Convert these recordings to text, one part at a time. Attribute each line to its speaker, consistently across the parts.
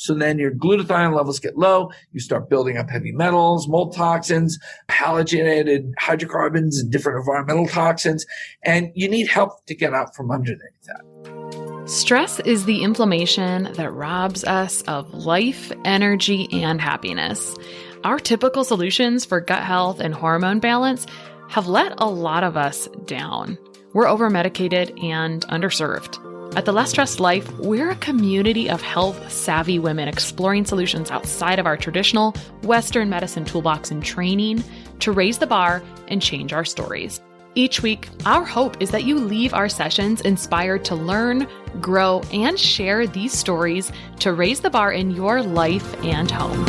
Speaker 1: So then your glutathione levels get low. You start building up heavy metals, mold toxins, halogenated hydrocarbons, and different environmental toxins. And you need help to get out from underneath that.
Speaker 2: Stress is the inflammation that robs us of life, energy, and happiness. Our typical solutions for gut health and hormone balance have let a lot of us down. We're over-medicated and underserved. At The Less Stressed Life, we're a community of health-savvy women exploring solutions outside of our traditional Western medicine toolbox and training to raise the bar and change our stories. Each week, our hope is that you leave our sessions inspired to learn, grow, and share these stories to raise the bar in your life and home.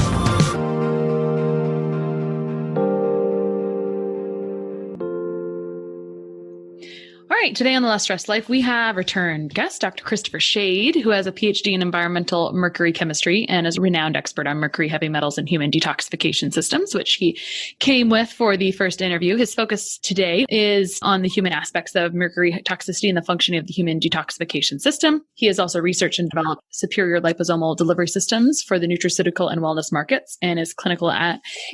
Speaker 2: All right, today on The Less Stressed Life, we have returned guest, Dr. Christopher Shade, who has a Ph.D. in environmental mercury chemistry and is a renowned expert on mercury, heavy metals, and human detoxification systems, which he came with for the first interview. His focus today is on the human aspects of mercury toxicity and the functioning of the human detoxification system. He has also researched and developed superior liposomal delivery systems for the nutraceutical and wellness markets, and his clinical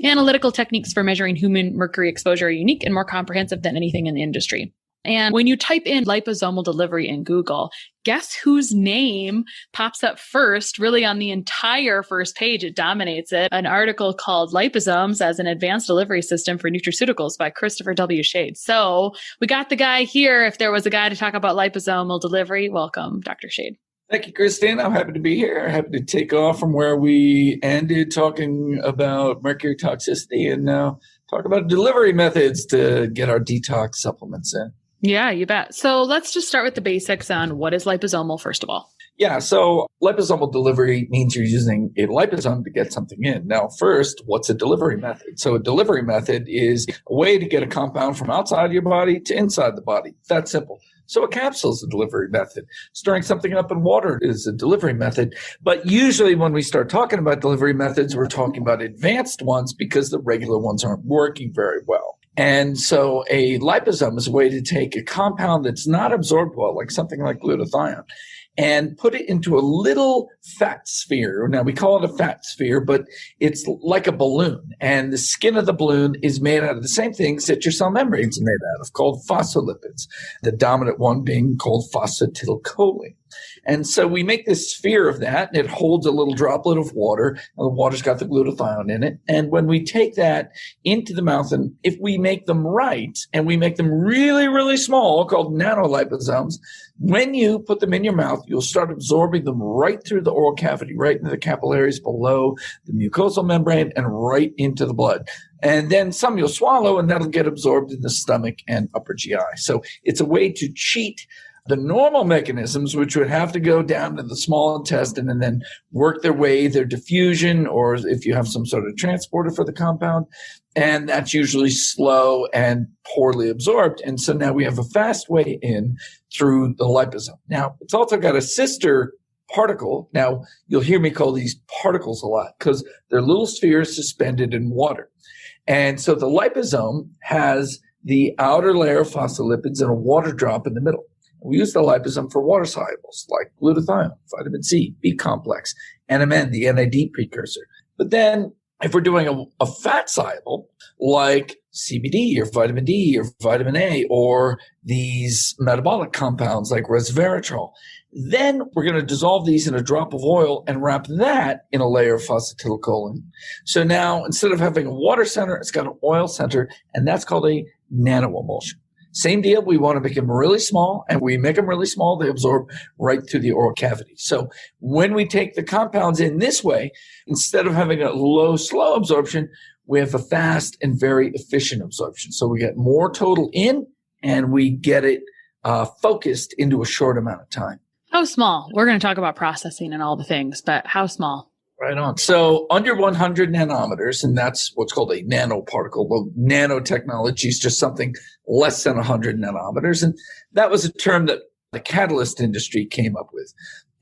Speaker 2: analytical techniques for measuring human mercury exposure are unique and more comprehensive than anything in the industry. And when you type in liposomal delivery in Google, guess whose name pops up first, really on the entire first page? It dominates it. An article called Liposomes as an Advanced Delivery System for Nutraceuticals by Christopher W. Shade. So we got the guy here. If there was a guy to talk about liposomal delivery, welcome, Dr. Shade.
Speaker 1: Thank you, Christine. I'm happy to be here. Happy to take off from where we ended talking about mercury toxicity and now talk about delivery methods to get our detox supplements in.
Speaker 2: Yeah, you bet. So let's just start with the basics on what is liposomal, first of all.
Speaker 1: Yeah, so liposomal delivery means you're using a liposome to get something in. Now, first, what's a delivery method? So a delivery method is a way to get a compound from outside your body to inside the body. That's simple. So a capsule is a delivery method. Stirring something up in water is a delivery method. But usually when we start talking about delivery methods, we're talking about advanced ones because the regular ones aren't working very well. And so a liposome is a way to take a compound that's not absorbed well, like something like glutathione, and put it into a little fat sphere. Now, we call it a fat sphere, but it's like a balloon. And the skin of the balloon is made out of the same things that your cell membranes are made out of, called phospholipids, the dominant one being called phosphatidylcholine. And so we make this sphere of that, and it holds a little droplet of water, and the water's got the glutathione in it. And when we take that into the mouth, and if we make them right, and we make them really, really small, called nanoliposomes, when you put them in your mouth, you'll start absorbing them right through the oral cavity, right into the capillaries below the mucosal membrane, and right into the blood. And then some you'll swallow, and that'll get absorbed in the stomach and upper GI. So it's a way to cheat the normal mechanisms, which would have to go down to the small intestine and then work their way, their diffusion, or if you have some sort of transporter for the compound, and that's usually slow and poorly absorbed. And so now we have a fast way in through the liposome. Now, it's also got a sister particle. Now, you'll hear me call these particles a lot because they're little spheres suspended in water. And so the liposome has the outer layer of phospholipids and a water drop in the middle. We use the liposome for water solubles like glutathione, vitamin C, B complex, NMN, the NAD precursor. But then if we're doing a fat soluble like CBD or vitamin D or vitamin A or these metabolic compounds like resveratrol, then we're going to dissolve these in a drop of oil and wrap that in a layer of phosphatidylcholine. So now instead of having a water center, it's got an oil center, and that's called a nanoemulsion. Same deal. We want to make them really small, and we make them really small. They absorb right through the oral cavity. So when we take the compounds in this way, instead of having a low, slow absorption, we have a fast and very efficient absorption. So we get more total in, and we get it focused into a short amount of time.
Speaker 2: How small? We're going to talk about processing and all the things, but how small?
Speaker 1: Right on. So under 100 nanometers, and that's what's called a nanoparticle. Well, nanotechnology is just something less than 100 nanometers. And that was a term that the catalyst industry came up with.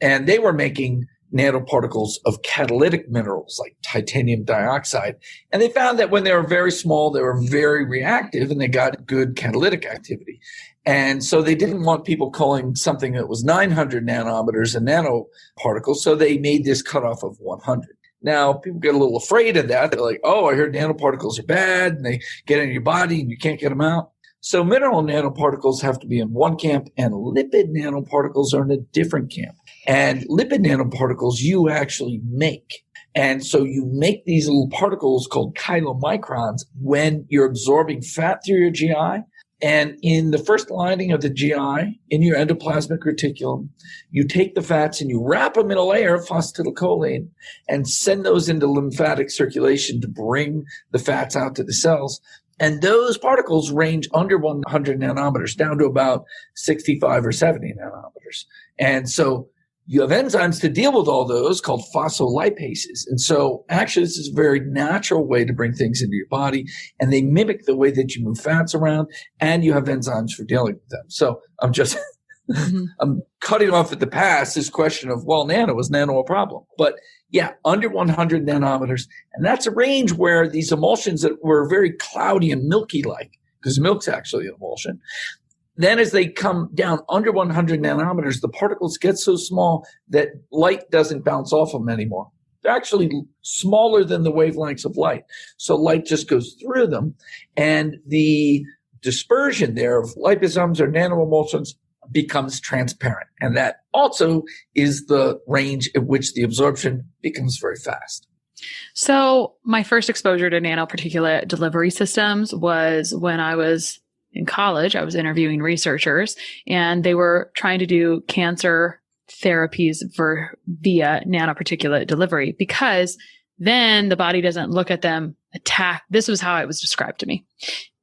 Speaker 1: And they were making nanoparticles of catalytic minerals like titanium dioxide. And they found that when they were very small, they were very reactive and they got good catalytic activity. And so they didn't want people calling something that was 900 nanometers a nanoparticle. So they made this cutoff of 100. Now, people get a little afraid of that. They're like, oh, I heard nanoparticles are bad and they get in your body and you can't get them out. So mineral nanoparticles have to be in one camp and lipid nanoparticles are in a different camp. And lipid nanoparticles you actually make. And so you make these little particles called chylomicrons when you're absorbing fat through your GI. And in the first lining of the GI, in your endoplasmic reticulum, you take the fats and you wrap them in a layer of phosphatidylcholine and send those into lymphatic circulation to bring the fats out to the cells. And those particles range under 100 nanometers down to about 65 or 70 nanometers. And so you have enzymes to deal with all those called phospholipases. And so actually this is a very natural way to bring things into your body, and they mimic the way that you move fats around, and you have enzymes for dealing with them. So I'm just I'm cutting off at the pass this question of, well, is nano a problem? But yeah, under 100 nanometers. And that's a range where these emulsions that were very cloudy and milky-like, because milk's actually an emulsion, then as they come down under 100 nanometers, the particles get so small that light doesn't bounce off them anymore. They're actually smaller than the wavelengths of light. So light just goes through them. And the dispersion there of liposomes or nanoemulsions becomes transparent. And that also is the range at which the absorption becomes very fast.
Speaker 2: So my first exposure to nanoparticulate delivery systems was when I was in college. I was interviewing researchers and they were trying to do cancer therapies via nanoparticulate delivery, because then the body doesn't look at them attack. This was how it was described to me.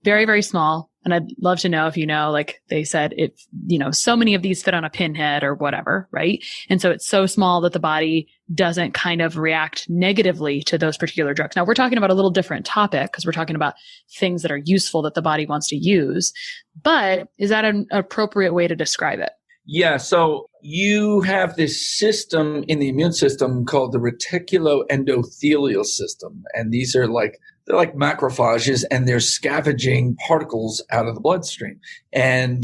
Speaker 2: Very, very small. And I'd love to know if you know, like they said, so many of these fit on a pinhead or whatever, right? And so it's so small that the body doesn't kind of react negatively to those particular drugs. Now we're talking about a little different topic because we're talking about things that are useful that the body wants to use. But is that an appropriate way to describe it?
Speaker 1: Yeah. So you have this system in the immune system called the reticuloendothelial system. And these are they're like macrophages, and they're scavenging particles out of the bloodstream. And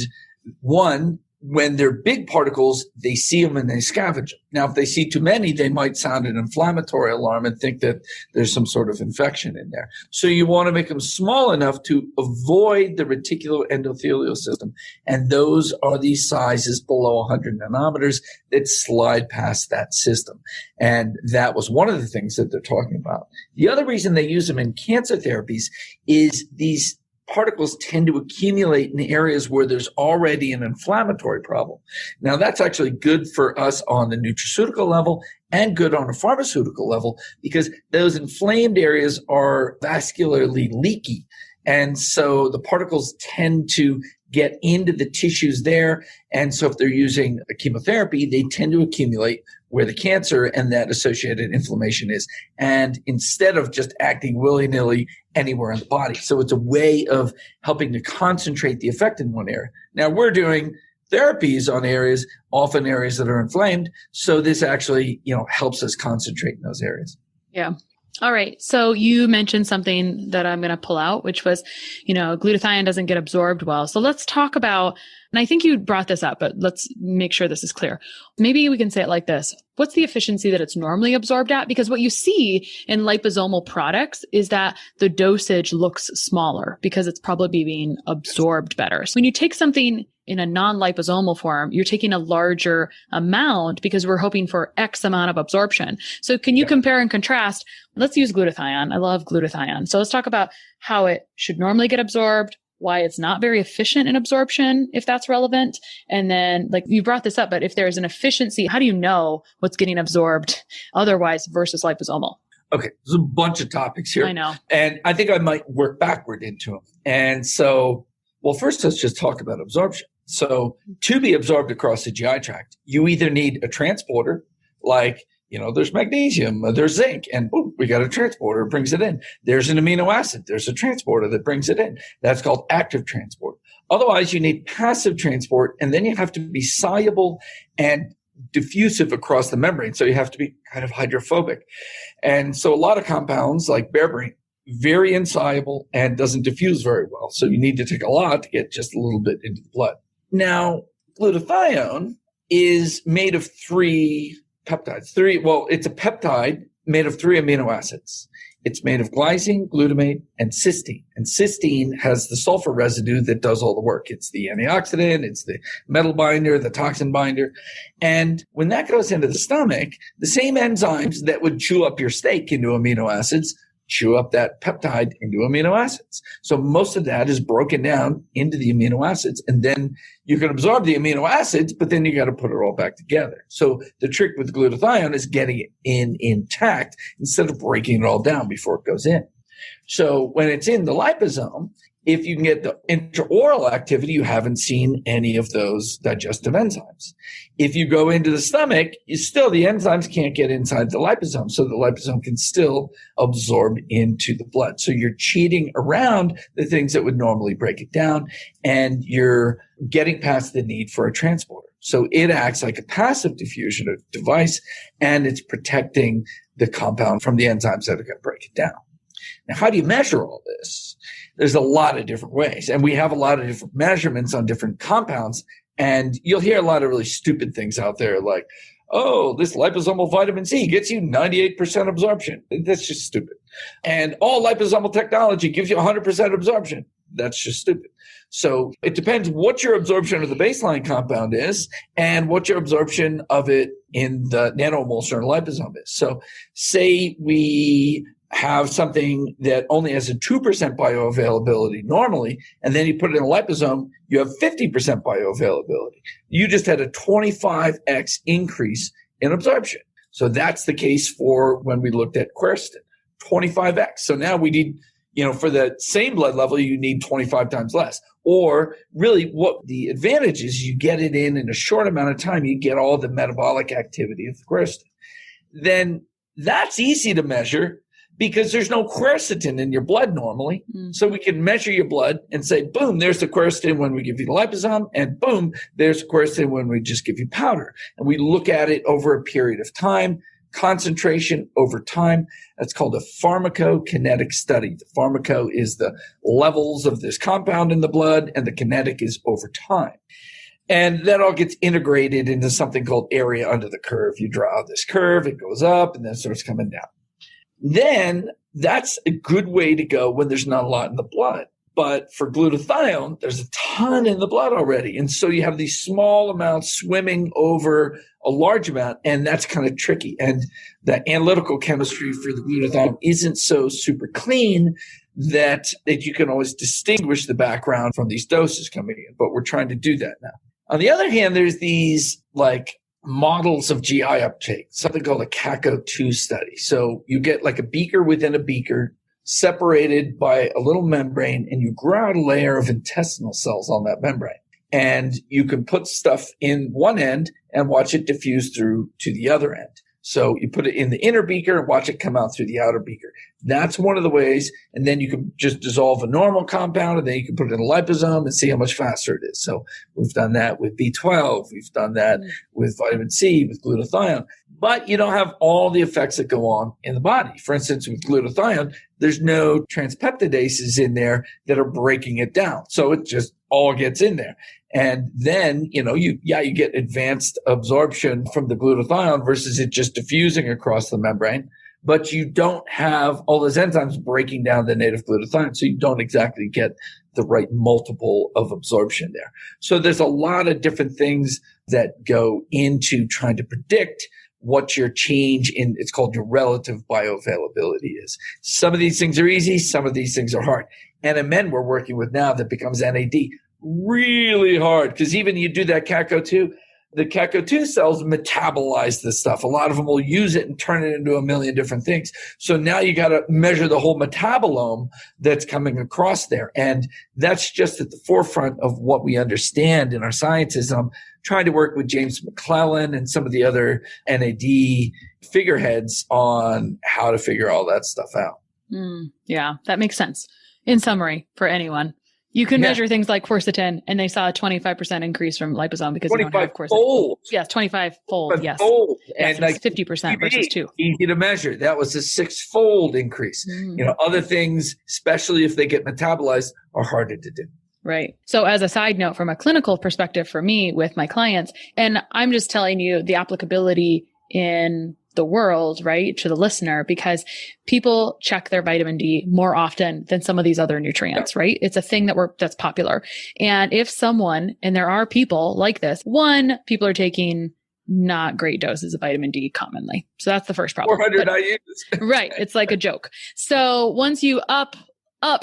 Speaker 1: when they're big particles, they see them and they scavenge them. Now, if they see too many, they might sound an inflammatory alarm and think that there's some sort of infection in there. So you want to make them small enough to avoid the reticuloendothelial system. And those are these sizes below 100 nanometers that slide past that system. And that was one of the things that they're talking about. The other reason they use them in cancer therapies is these particles tend to accumulate in areas where there's already an inflammatory problem. Now, that's actually good for us on the nutraceutical level and good on a pharmaceutical level, because those inflamed areas are vascularly leaky. And so the particles tend to get into the tissues there. And so if they're using a chemotherapy, they tend to accumulate where the cancer and that associated inflammation is. And instead of just acting willy-nilly anywhere in the body. So it's a way of helping to concentrate the effect in one area. Now we're doing therapies on areas, often areas that are inflamed. So this actually, helps us concentrate in those areas.
Speaker 2: Yeah. All right. So you mentioned something that I'm going to pull out, which was, glutathione doesn't get absorbed well. So let's talk about, and I think you brought this up, but let's make sure this is clear. Maybe we can say it like this. What's the efficiency that it's normally absorbed at? Because what you see in liposomal products is that the dosage looks smaller because it's probably being absorbed better. So when you take something in a non-liposomal form, you're taking a larger amount because we're hoping for X amount of absorption. So can you compare and contrast? Let's use glutathione. I love glutathione. So let's talk about how it should normally get absorbed, why it's not very efficient in absorption, if that's relevant. And then, you brought this up, but if there's an efficiency, how do you know what's getting absorbed otherwise versus liposomal?
Speaker 1: Okay, there's a bunch of topics here.
Speaker 2: I know.
Speaker 1: And I think I might work backward into them. And so, first, let's just talk about absorption. So to be absorbed across the GI tract, you either need a transporter, there's magnesium, there's zinc, and boom, we got a transporter, it brings it in. There's an amino acid, there's a transporter that brings it in. That's called active transport. Otherwise, you need passive transport, and then you have to be soluble and diffusive across the membrane. So you have to be kind of hydrophobic. And so a lot of compounds like berberine, very insoluble and doesn't diffuse very well. So you need to take a lot to get just a little bit into the blood. Now, glutathione is made of 3 peptides. It's a peptide made of 3 amino acids. It's made of glycine, glutamate, and cysteine. And cysteine has the sulfur residue that does all the work. It's the antioxidant, it's the metal binder, the toxin binder. And when that goes into the stomach, the same enzymes that would chew up your steak into amino acids chew up that peptide into amino acids. So most of that is broken down into the amino acids, and then you can absorb the amino acids, but then you got to put it all back together. So the trick with glutathione is getting it in intact instead of breaking it all down before it goes in. So when it's in the liposome, if you can get the intraoral activity, you haven't seen any of those digestive enzymes. If you go into the stomach, the enzymes can't get inside the liposome, so the liposome can still absorb into the blood. So you're cheating around the things that would normally break it down, and you're getting past the need for a transporter. So it acts like a passive diffusion device, and it's protecting the compound from the enzymes that are going to break it down. Now, how do you measure all this? There's a lot of different ways, and we have a lot of different measurements on different compounds, and you'll hear a lot of really stupid things out there like, oh, this liposomal vitamin C gets you 98% absorption. That's just stupid. And all liposomal technology gives you 100% absorption. That's just stupid. So it depends what your absorption of the baseline compound is and what your absorption of it in the nanoemulsion liposome is. So say we have something that only has a 2% bioavailability normally, and then you put it in a liposome, you have 50% bioavailability. You just had a 25x increase in absorption. So that's the case for when we looked at quercetin, 25x. So now we need, for the same blood level, you need 25 times less. Or really what the advantage is, you get it in a short amount of time, you get all the metabolic activity of the quercetin. Then that's easy to measure, because there's no quercetin in your blood normally. So we can measure your blood and say, boom, there's the quercetin when we give you the liposome, and boom, there's the quercetin when we just give you powder. And we look at it over a period of time, concentration over time. That's called a pharmacokinetic study. The pharmaco is the levels of this compound in the blood, and the kinetic is over time. And that all gets integrated into something called area under the curve. You draw this curve, it goes up, and then it starts coming down. Then that's a good way to go when there's not a lot in the blood. But for glutathione, there's a ton in the blood already. And so you have these small amounts swimming over a large amount, and that's kind of tricky. And the analytical chemistry for the glutathione isn't so super clean that you can always distinguish the background from these doses coming in. But we're trying to do that now. On the other hand, there's these models of GI uptake, something called a CACO2 study. So you get like a beaker within a beaker separated by a little membrane, and you grow out a layer of intestinal cells on that membrane. And you can put stuff in one end and watch it diffuse through to the other end. So you put it in the inner beaker and watch it come out through the outer beaker. That's one of the ways. And then you can just dissolve a normal compound, and then you can put it in a liposome and see how much faster it is. So we've done that with B12. We've done that with vitamin C, with glutathione. But you don't have all the effects that go on in the body. For instance, with glutathione, there's no transpeptidases in there that are breaking it down. So it just all gets in there. And then, you get advanced absorption from the glutathione versus it just diffusing across the membrane. But you don't have all those enzymes breaking down the native glutathione. So you don't exactly get the right multiple of absorption there. So there's a lot of different things that go into trying to predict what your change in, it's called your relative bioavailability is. Some of these things are easy. Some of these things are hard. And in men we're working with now that becomes NAD. Really hard, because even you do that CACO2, the CACO2 cells metabolize this stuff. A lot of them will use it and turn it into a million different things. So now you got to measure the whole metabolome that's coming across there. And that's just at the forefront of what we understand in our sciences. I'm trying to work with James McClellan and some of the other NAD figureheads on how to figure all that stuff out.
Speaker 2: Yeah, that makes sense. In summary, for anyone, You can measure things like quercetin, and they saw a 25% increase from liposome because you don't have quercetin.
Speaker 1: 25-fold.
Speaker 2: Yes, 25-fold. Yes.
Speaker 1: And
Speaker 2: like 50% versus 2.
Speaker 1: Easy to measure. That was a 6-fold increase. Other things, especially if they get metabolized, are harder to do.
Speaker 2: Right. So as a side note, from a clinical perspective for me with my clients, and I'm just telling you the applicability in the world, right, to the listener, because people check their vitamin D more often than some of these other nutrients, right? It's a thing that's popular. And if someone, and there are people like this, people are taking not great doses of vitamin D commonly. So that's the first problem.
Speaker 1: 400 IUs.
Speaker 2: Right. It's like a joke. So once you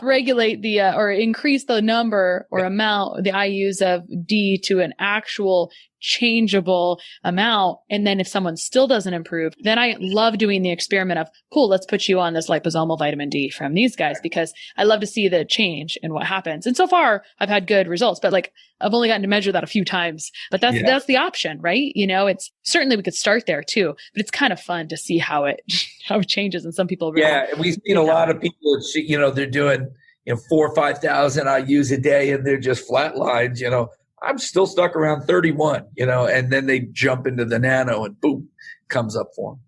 Speaker 2: regulate or increase the number or amount, the IUs of D to an actual changeable amount. And then if someone still doesn't improve, then I love doing the experiment of, cool, let's put you on this liposomal vitamin D from these guys, because I love to see the change in what happens. And so far I've had good results, but I've only gotten to measure that a few times, but that's the option, right? It's certainly we could start there too, but it's kind of fun to see how it changes. And some people really,
Speaker 1: and we've seen a lot of people, they're doing 4,000 or 5,000 IUs a day, and they're just flat lines. I'm still stuck around 31, and then they jump into the nano and boom, comes up for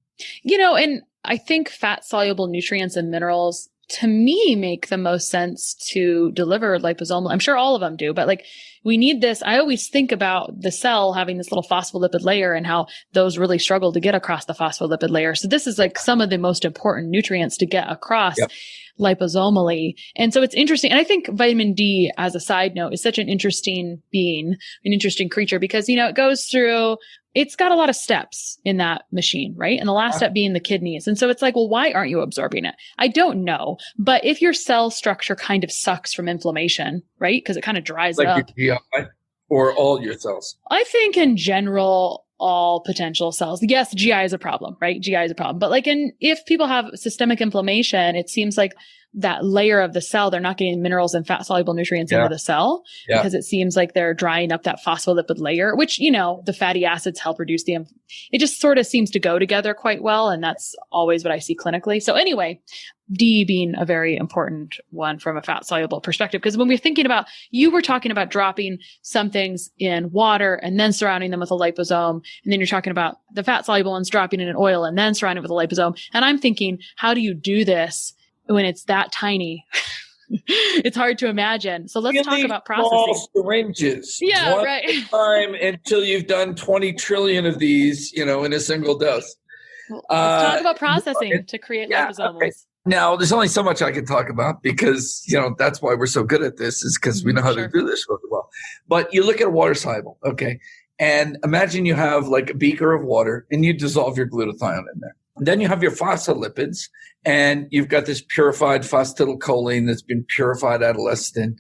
Speaker 1: them.
Speaker 2: And I think fat soluble nutrients and minerals to me make the most sense to deliver liposomal. I'm sure all of them do, but we need this. I always think about the cell having this little phospholipid layer and how those really struggle to get across the phospholipid layer. So this is some of the most important nutrients to get across liposomally. And so it's interesting. And I think vitamin D, as a side note, is such an interesting being, an interesting creature, because, it goes through, it's got a lot of steps in that machine, right? And the last step being the kidneys. And so it's why aren't you absorbing it? I don't know. But if your cell structure kind of sucks from inflammation, right? Because it kind of dries up.
Speaker 1: Your GI or all your cells? I
Speaker 2: think in general, all potential cells. Yes, GI is a problem, right? GI is a problem. But if people have systemic inflammation, it seems like that layer of the cell, they're not getting minerals and fat soluble nutrients into the cell because it seems like they're drying up that phospholipid layer, which, the fatty acids help reduce it just sort of seems to go together quite well. And that's always what I see clinically. So anyway, D being a very important one from a fat soluble perspective, because when we're thinking about, you were talking about dropping some things in water and then surrounding them with a liposome. And then you're talking about the fat soluble ones dropping in an oil and then surrounding it with a liposome. And I'm thinking, how do you do this when it's that tiny? It's hard to imagine. So let's talk about processing.
Speaker 1: Small syringes.
Speaker 2: Yeah,
Speaker 1: one
Speaker 2: right.
Speaker 1: at a time until you've done 20 trillion of these, in a single dose.
Speaker 2: Well, let's talk about processing to create liposomes. Okay.
Speaker 1: Now, there's only so much I can talk about because, that's why we're so good at this, is because we know how to do this really well. But you look at a water soluble, okay? And imagine you have a beaker of water and you dissolve your glutathione in there. Then you have your phospholipids, and you've got this purified phosphatidylcholine that's been purified out of lecithin,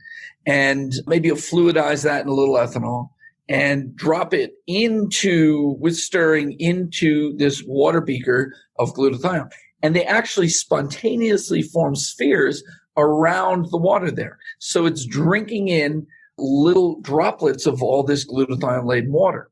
Speaker 1: and maybe you'll fluidize that in a little ethanol and drop it with stirring into this water beaker of glutathione. And they actually spontaneously form spheres around the water there. So it's drinking in little droplets of all this glutathione-laden water.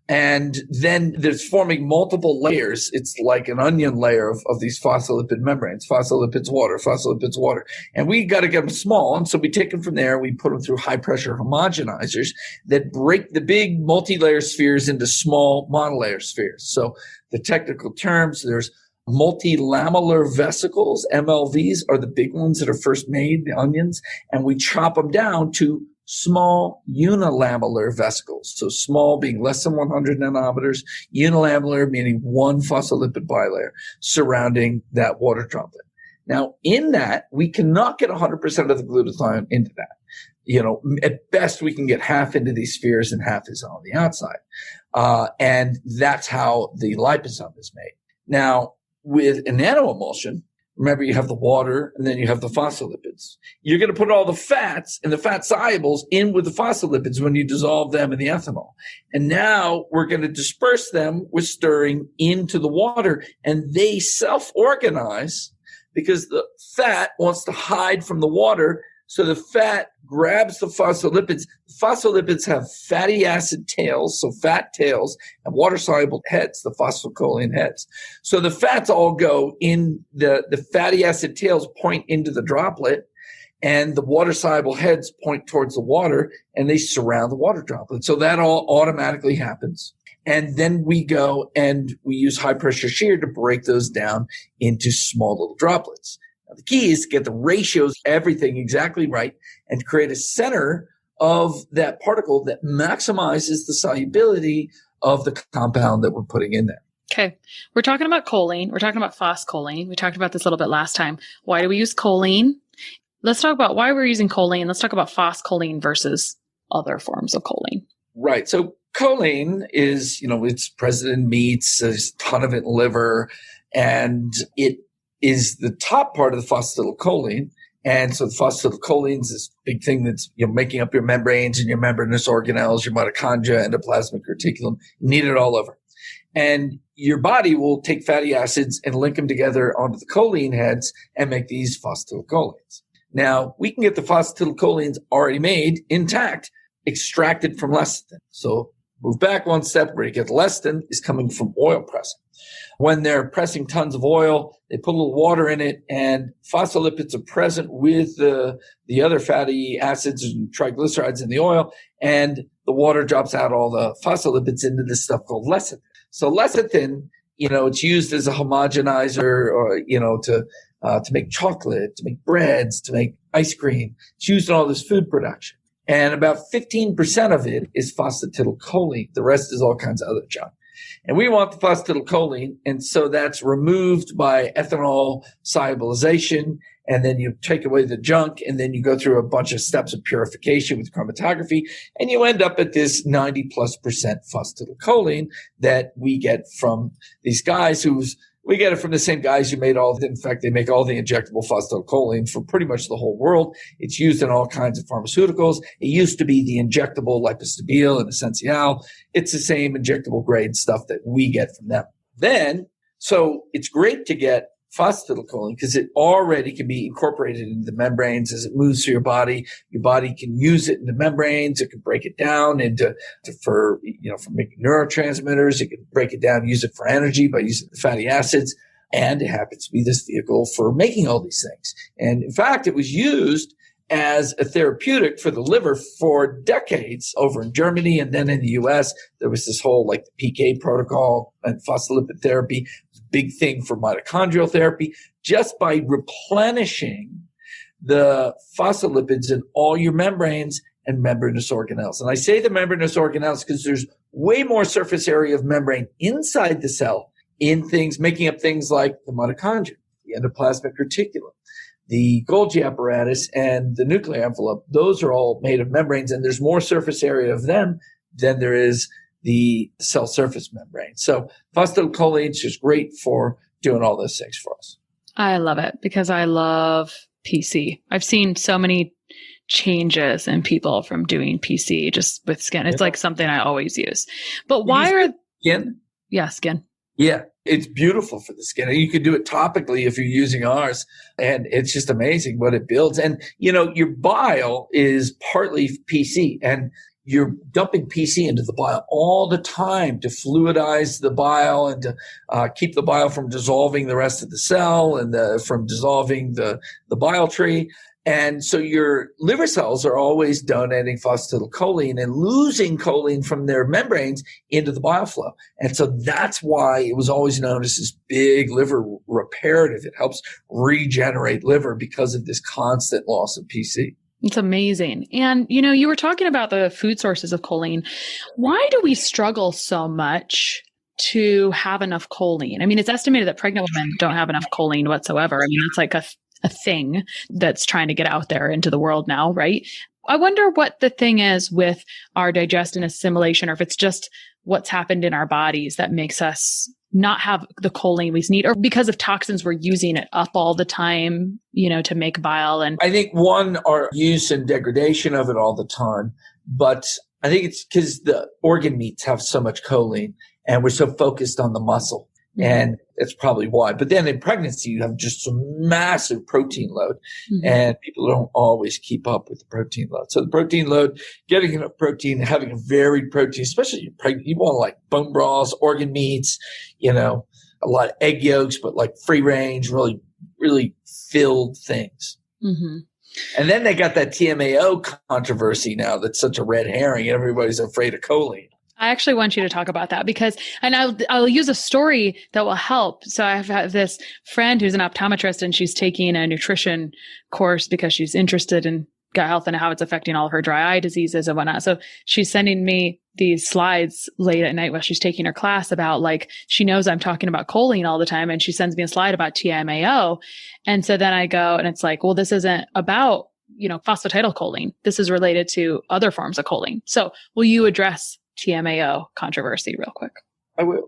Speaker 1: And then there's forming multiple layers. It's like an onion layer of these phospholipid membranes, phospholipids, water. And we got to get them small. And so we take them from there. We put them through high pressure homogenizers that break the big multi-layer spheres into small monolayer spheres. So the technical terms, there's multilamellar vesicles. MLVs are the big ones that are first made, the onions. And we chop them down to small unilamellar vesicles. So small being less than 100 nanometers, unilamellar meaning one phospholipid bilayer surrounding that water droplet. Now, in that, we cannot get 100% of the glutathione into that. At best, we can get half into these spheres and half is on the outside. And that's how the liposome is made. Now, with a nanoemulsion, remember, you have the water and then you have the phospholipids. You're going to put all the fats and the fat solubles in with the phospholipids when you dissolve them in the ethanol. And now we're going to disperse them with stirring into the water, and they self-organize because the fat wants to hide from the water. So the fat grabs the phospholipids. The phospholipids have fatty acid tails, so fat tails, and water-soluble heads, the phosphocholine heads. So the fats all go in the fatty acid tails point into the droplet, and the water-soluble heads point towards the water, and they surround the water droplet. So that all automatically happens. And then we go and we use high-pressure shear to break those down into small little droplets. Now, the key is to get the ratios, everything exactly right, and to create a center of that particle that maximizes the solubility of the compound that we're putting in there.
Speaker 2: Okay. We're talking about choline. We're talking about phospholine. We talked about this a little bit last time. Why do we use choline? Let's talk about why we're using choline. Let's talk about phospholine versus other forms of choline.
Speaker 1: Right. So choline is, it's present in meats. There's a ton of it in liver, and it is the top part of the phosphatidylcholine. And so the phosphatidylcholine is this big thing that's, making up your membranes and your membranous organelles, your mitochondria, endoplasmic reticulum. You need it all over. And your body will take fatty acids and link them together onto the choline heads and make these phosphatidylcholines. Now, we can get the phosphatidylcholines already made, intact, extracted from lecithin. So move back one step, where you get lecithin is coming from oil pressing. When they're pressing tons of oil, they put a little water in it, and phospholipids are present with the other fatty acids and triglycerides in the oil, and the water drops out all the phospholipids into this stuff called lecithin. So lecithin, it's used as a homogenizer or, to make chocolate, to make breads, to make ice cream. It's used in all this food production. And about 15% of it is phosphatidylcholine. The rest is all kinds of other junk. And we want the phosphatidylcholine. And so that's removed by ethanol solubilization. And then you take away the junk, and then you go through a bunch of steps of purification with chromatography, and you end up at this 90+% phosphatidylcholine that we get from these guys we get it from the same guys who made in fact, they make all the injectable phosphatidylcholine for pretty much the whole world. It's used in all kinds of pharmaceuticals. It used to be the injectable lipostabile and essential. It's the same injectable grade stuff that we get from them. So it's great to get phosphatidylcholine because it already can be incorporated into the membranes as it moves through your body. Your body can use it in the membranes. It can break it down for making neurotransmitters. It can break it down, use it for energy by using the fatty acids. And it happens to be this vehicle for making all these things. And in fact, it was used as a therapeutic for the liver for decades over in Germany. And then in the US, there was this whole the PK protocol and phospholipid therapy, big thing for mitochondrial therapy, just by replenishing the phospholipids in all your membranes and membranous organelles. And I say the membranous organelles because there's way more surface area of membrane inside the cell in things, making up things like the mitochondria, the endoplasmic reticulum, the Golgi apparatus, and the nuclear envelope. Those are all made of membranes, and there's more surface area of them than there is the cell surface membrane. So phosphatidylcholine is just great for doing all those things for us.
Speaker 2: I love it because I love PC. I've seen so many changes in people from doing PC just with skin. It's like something I always use. But why are
Speaker 1: skin?
Speaker 2: Yeah, skin.
Speaker 1: Yeah, it's beautiful for the skin. And you can do it topically if you're using ours. And it's just amazing what it builds. And, your bile is partly PC, and you're dumping PC into the bile all the time to fluidize the bile and to keep the bile from dissolving the rest of the cell and from dissolving the bile tree. And so your liver cells are always donating phosphatidylcholine and losing choline from their membranes into the bile flow. And so that's why it was always known as this big liver reparative. It helps regenerate liver because of this constant loss of PC.
Speaker 2: It's amazing. And, you were talking about the food sources of choline. Why do we struggle so much to have enough choline? I mean, it's estimated that pregnant women don't have enough choline whatsoever. I mean, it's like a thing that's trying to get out there into the world now, right? I wonder what the thing is with our digestion assimilation, or if it's just what's happened in our bodies that makes us not have the choline we need, or because of toxins, we're using it up all the time, to make bile. And
Speaker 1: I think our use and degradation of it all the time, but I think it's because the organ meats have so much choline and we're so focused on the muscle. Mm-hmm. And that's probably why. But then in pregnancy, you have just some massive protein load, mm-hmm. and people don't always keep up with the protein load. So the protein load, getting enough protein, having a varied protein, especially if you're pregnant, you want bone broths, organ meats, a lot of egg yolks, but free range, really, really filled things.
Speaker 2: Mm-hmm.
Speaker 1: And then they got that TMAO controversy now that's such a red herring. Everybody's afraid of choline.
Speaker 2: I actually want you to talk about that because, and I'll use a story that will help. So I've had this friend who's an optometrist and she's taking a nutrition course because she's interested in gut health and how it's affecting all of her dry eye diseases and whatnot. So she's sending me these slides late at night while she's taking her class about, like, she knows I'm talking about choline all the time. And she sends me a slide about TMAO. And so then I go and it's like, well, this isn't about, phosphatidylcholine. This is related to other forms of choline. So will you address TMAO controversy real quick?
Speaker 1: I will,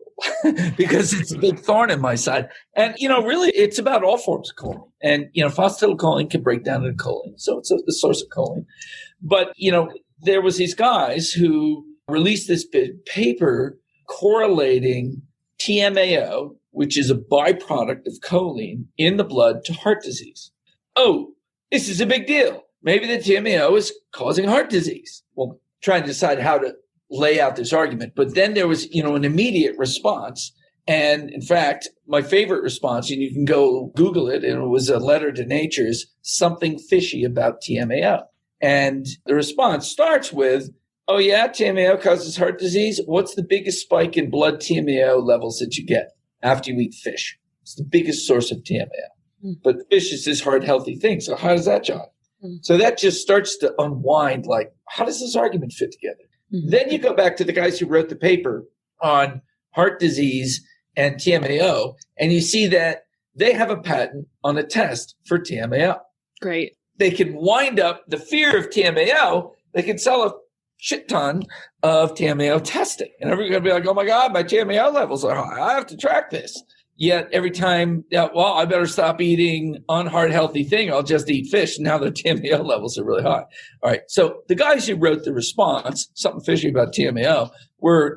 Speaker 1: because it's a big thorn in my side. And, really it's about all forms of choline. And, phosphatidylcholine can break down into choline. So it's the source of choline. But, there was these guys who released this big paper correlating TMAO, which is a byproduct of choline in the blood, to heart disease. Oh, this is a big deal. Maybe the TMAO is causing heart disease. Well, trying to decide how to lay out this argument. But then there was, an immediate response. And in fact, my favorite response, and you can go Google it, and it was a letter to Nature's something fishy about TMAO. And the response starts with, oh yeah, TMAO causes heart disease. What's the biggest spike in blood TMAO levels that you get after you eat fish? It's the biggest source of TMAO. But fish is this heart healthy thing. So how does that jive? So that just starts to unwind, like, how does this argument fit together? Then you go back to the guys who wrote the paper on heart disease and TMAO, and you see that they have a patent on a test for TMAO.
Speaker 2: Great.
Speaker 1: They can wind up the fear of TMAO. They can sell a shit ton of TMAO testing. And everyone's going to be like, oh my God, my TMAO levels are high. I have to track this. Yet every time, I better stop eating unheart healthy thing. I'll just eat fish. Now their TMAO levels are really high. All right. So the guys who wrote the response, something fishy about TMAO, were,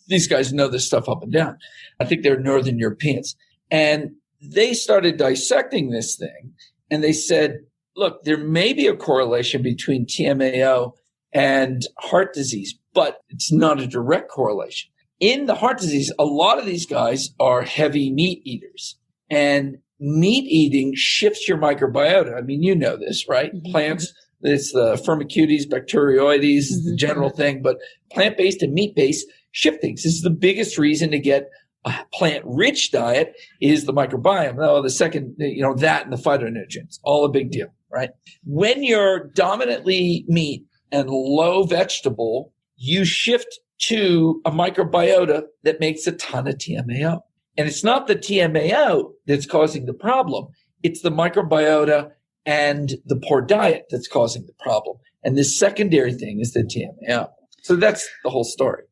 Speaker 1: these guys know this stuff up and down. I think they're Northern Europeans. And they started dissecting this thing. And they said, look, there may be a correlation between TMAO and heart disease, but it's not a direct correlation. In the heart disease, a lot of these guys are heavy meat eaters, and meat eating shifts your microbiota. I mean, you know this, right? Plants, it's the Firmicutes, Bacteroides, the general thing, but plant-based and meat-based shift things. This is the biggest reason to get a plant-rich diet is the microbiome. Oh, the second, that and the phytonutrients, all a big deal, right? When you're dominantly meat and low vegetable, you shift to a microbiota that makes a ton of TMAO. And it's not the TMAO that's causing the problem. It's the microbiota and the poor diet that's causing the problem. And the secondary thing is the TMAO. So that's the whole story.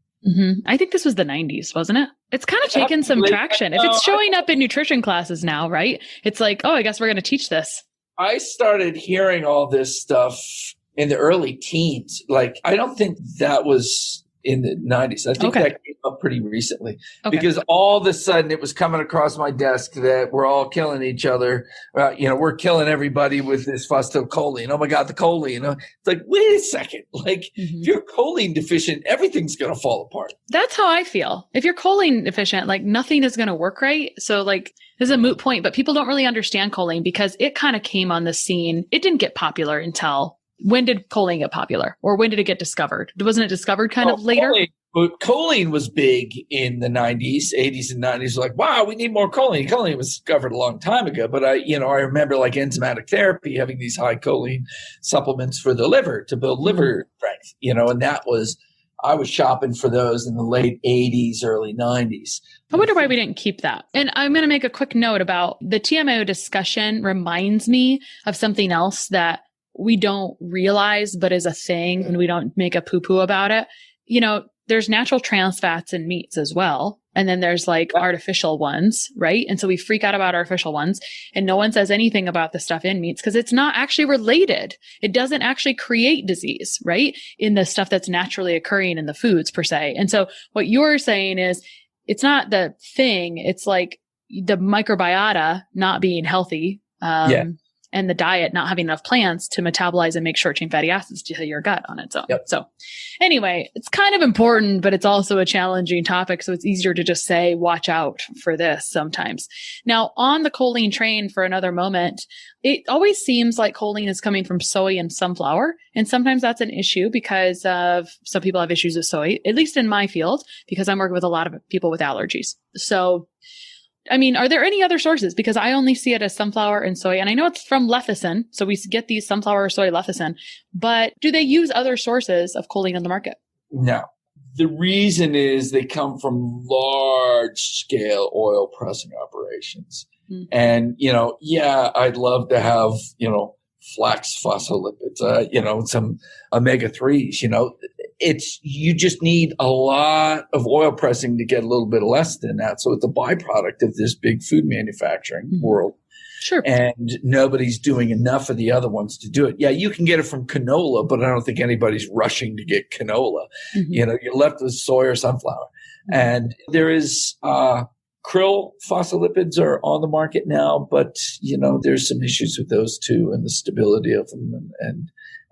Speaker 2: I think this was the 90s, wasn't it? It's kind of taken some traction. If it's showing up in nutrition classes now, right? It's like, oh, I guess we're going to teach this.
Speaker 1: I started hearing all this stuff in the early teens. Like, I don't think that was in the 90s. I think that came up pretty recently because all of a sudden it was coming across my desk that we're all killing each other. We're killing everybody with this phosphatidylcholine. Oh my God, the choline. It's like, wait a second. Like, if you're choline deficient, everything's going to fall apart.
Speaker 2: That's how I feel. If you're choline deficient, like, nothing is going to work right. So, like, this is a moot point, but people don't really understand choline because it kind of came on the scene. It didn't get popular until, when did choline get popular, or when did it get discovered? Wasn't it discovered kind of later?
Speaker 1: Choline was big in the 90s, 80s and 90s. Like, wow, we need more choline. Choline was discovered a long time ago. But I remember like enzymatic therapy having these high choline supplements for the liver to build liver strength, and I was shopping for those in the late 80s, early 90s.
Speaker 2: I wonder why we didn't keep that. And I'm going to make a quick note about the TMAO discussion. Reminds me of something else that we don't realize, but is a thing, and we don't make a poo-poo about it. There's natural trans fats in meats as well. And then there's like artificial ones, right? And so we freak out about artificial ones, and no one says anything about the stuff in meats because it's not actually related. It doesn't actually create disease, right? In the stuff that's naturally occurring in the foods per se. And so what you're saying is it's not the thing. It's like the microbiota not being healthy. and the diet not having enough plants to metabolize and make short chain fatty acids to your gut on its own.
Speaker 1: Yep.
Speaker 2: So anyway, it's kind of important, but it's also a challenging topic. So it's easier to just say, watch out for this sometimes. Now, on the choline train for another moment, it always seems like choline is coming from soy and sunflower. And sometimes that's an issue because of some people have issues with soy, at least in my field, because I'm working with a lot of people with allergies. So I mean, are there any other sources? Because I only see it as sunflower and soy, and I know it's from lecithin. So we get these sunflower or soy lecithin, but do they use other sources of choline in the market?
Speaker 1: No. The reason is they come from large scale oil pressing operations. Mm-hmm. And, I'd love to have, flax phospholipids, some omega-3s, you just need a lot of oil pressing to get a little bit less than that. So it's a byproduct of this big food manufacturing world.
Speaker 2: Sure.
Speaker 1: And nobody's doing enough of the other ones to do it. Yeah, you can get it from canola, but I don't think anybody's rushing to get canola. Mm-hmm. You're left with soy or sunflower. Mm-hmm. And there is krill phospholipids are on the market now, but, there's some issues with those too and the stability of them.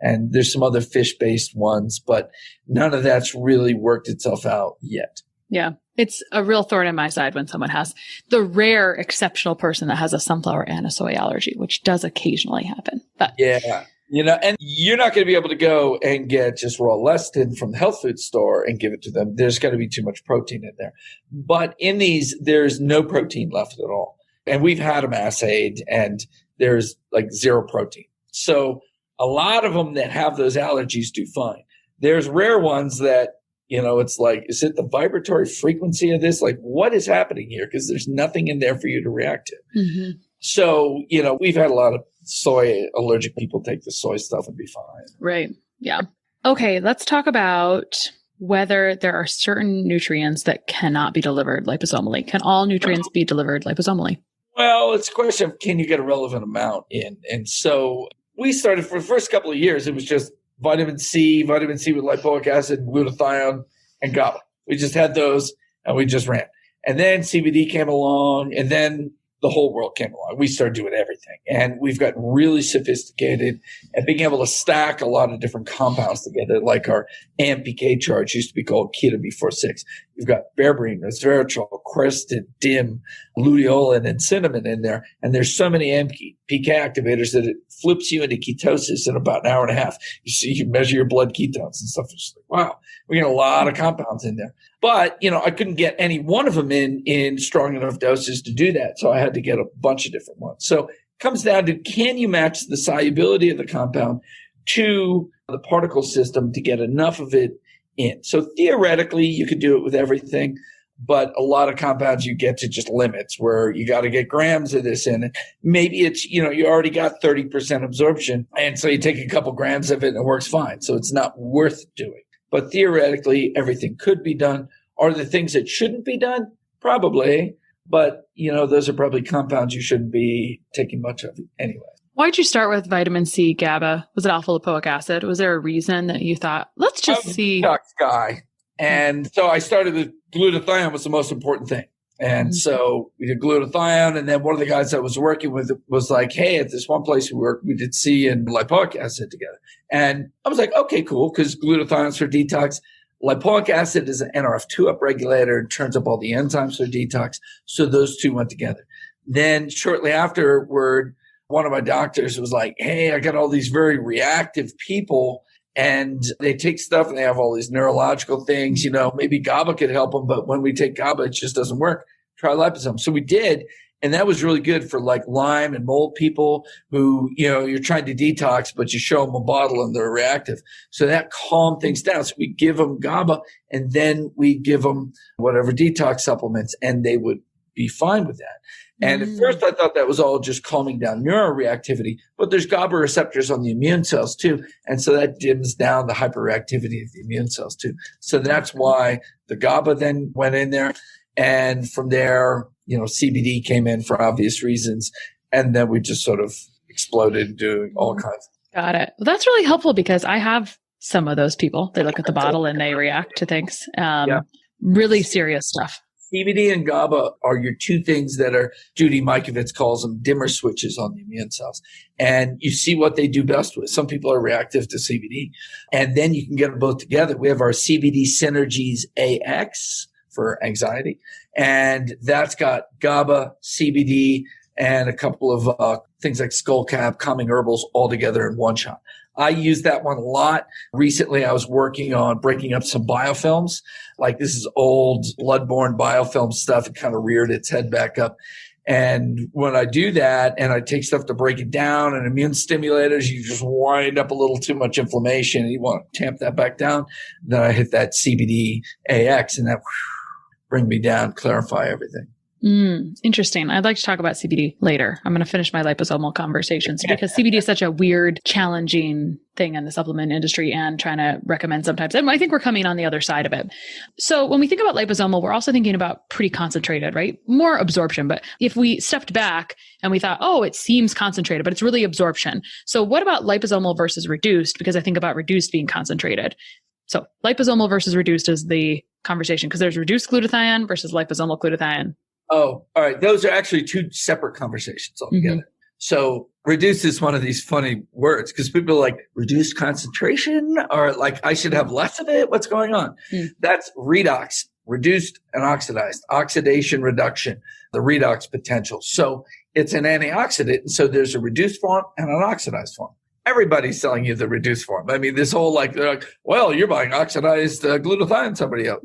Speaker 1: And there's some other fish-based ones, but none of that's really worked itself out yet.
Speaker 2: Yeah. It's a real thorn in my side when someone has the rare exceptional person that has a sunflower and a soy allergy, which does occasionally happen. But
Speaker 1: yeah. And you're not going to be able to go and get just raw lecithin from the health food store and give it to them. There's got to be too much protein in there. But in these, there's no protein left at all. And we've had them assayed and there's like zero protein. So a lot of them that have those allergies do fine. There's rare ones that, it's like, is it the vibratory frequency of this? Like, what is happening here? Because there's nothing in there for you to react to. Mm-hmm. So, we've had a lot of soy allergic people take the soy stuff and be fine.
Speaker 2: Right. Yeah. Okay. Let's talk about whether there are certain nutrients that cannot be delivered liposomally. Can all nutrients be delivered liposomally?
Speaker 1: Well, it's a question of can you get a relevant amount in? And so we started for the first couple of years, it was just vitamin C with lipoic acid, glutathione, and GABA. We just had those and we just ran. And then CBD came along and then the whole world came along. We started doing everything. And we've gotten really sophisticated at being able to stack a lot of different compounds together, like our AMPK charge used to be called keto B46. You've got berberine, resveratrol, quercetin, dim, luteolin, and cinnamon in there. And there's so many AMPK activators that it flips you into ketosis in about an hour and a half. You measure your blood ketones and stuff. It's like, wow, we get a lot of compounds in there. But, I couldn't get any one of them in strong enough doses to do that. So I had to get a bunch of different ones. So it comes down to, can you match the solubility of the compound to the particle system to get enough of it in? So theoretically, you could do it with everything, but a lot of compounds you get to just limits where you got to get grams of this in. And maybe it's, you already got 30% absorption. And so you take a couple grams of it and it works fine. So it's not worth doing. But theoretically, everything could be done. Are there things that shouldn't be done? Probably. But, those are probably compounds you shouldn't be taking much of anyway.
Speaker 2: Why'd you start with vitamin C, GABA? Was it alpha lipoic acid? Was there a reason that you thought, let's just see?
Speaker 1: I'm a detox guy. And so I started with glutathione was the most important thing. And so we did glutathione. And then one of the guys I was working with was like, hey, at this one place we worked, we did C and lipoic acid together. And I was like, okay, cool. Because glutathione's for detox. Lipoic acid is an NRF2 upregulator and turns up all the enzymes for detox. So those two went together. Then shortly afterward, one of my doctors was like, hey, I got all these very reactive people and they take stuff and they have all these neurological things, maybe GABA could help them. But when we take GABA, it just doesn't work. Try liposome. So we did. And that was really good for like Lyme and mold people who, you're trying to detox, but you show them a bottle and they're reactive. So that calmed things down. So we give them GABA and then we give them whatever detox supplements and they would be fine with that. And at first I thought that was all just calming down neuroreactivity, but there's GABA receptors on the immune cells too. And so that dims down the hyperreactivity of the immune cells too. So that's why the GABA then went in there. And from there, CBD came in for obvious reasons. And then we just sort of exploded doing all kinds.
Speaker 2: Got it. Well, that's really helpful because I have some of those people. They look at the bottle and they react to things. Really serious stuff.
Speaker 1: CBD and GABA are your two things that are, Judy Mikovits calls them dimmer switches on the immune cells. And you see what they do best with. Some people are reactive to CBD. And then you can get them both together. We have our CBD Synergies AX for anxiety. And that's got GABA, CBD, and a couple of things like skullcap, calming herbals all together in one shot. I use that one a lot. Recently, I was working on breaking up some biofilms. Like this is old blood-borne biofilm stuff. It kind of reared its head back up. And when I do that and I take stuff to break it down and immune stimulators, you just wind up a little too much inflammation. You want to tamp that back down. Then I hit that CBD AX and that bring me down, clarify everything.
Speaker 2: Interesting. I'd like to talk about CBD later. I'm going to finish my liposomal conversations because CBD is such a weird, challenging thing in the supplement industry and trying to recommend sometimes. And I think we're coming on the other side of it. So when we think about liposomal, we're also thinking about pretty concentrated, right? More absorption. But if we stepped back and we thought, oh, it seems concentrated, but it's really absorption. So what about liposomal versus reduced? Because I think about reduced being concentrated. So liposomal versus reduced is the conversation because there's reduced glutathione versus liposomal glutathione.
Speaker 1: Oh, all right. Those are actually two separate conversations altogether. Mm-hmm. So reduced is one of these funny words because people are like reduced concentration or like I should have less of it. What's going on? That's redox, reduced and oxidized, oxidation reduction, the redox potential. So it's an antioxidant. And so there's a reduced form and an oxidized form. Everybody's selling you the reduced form. I mean, this whole they're like, well, you're buying oxidized glutathione somewhere else.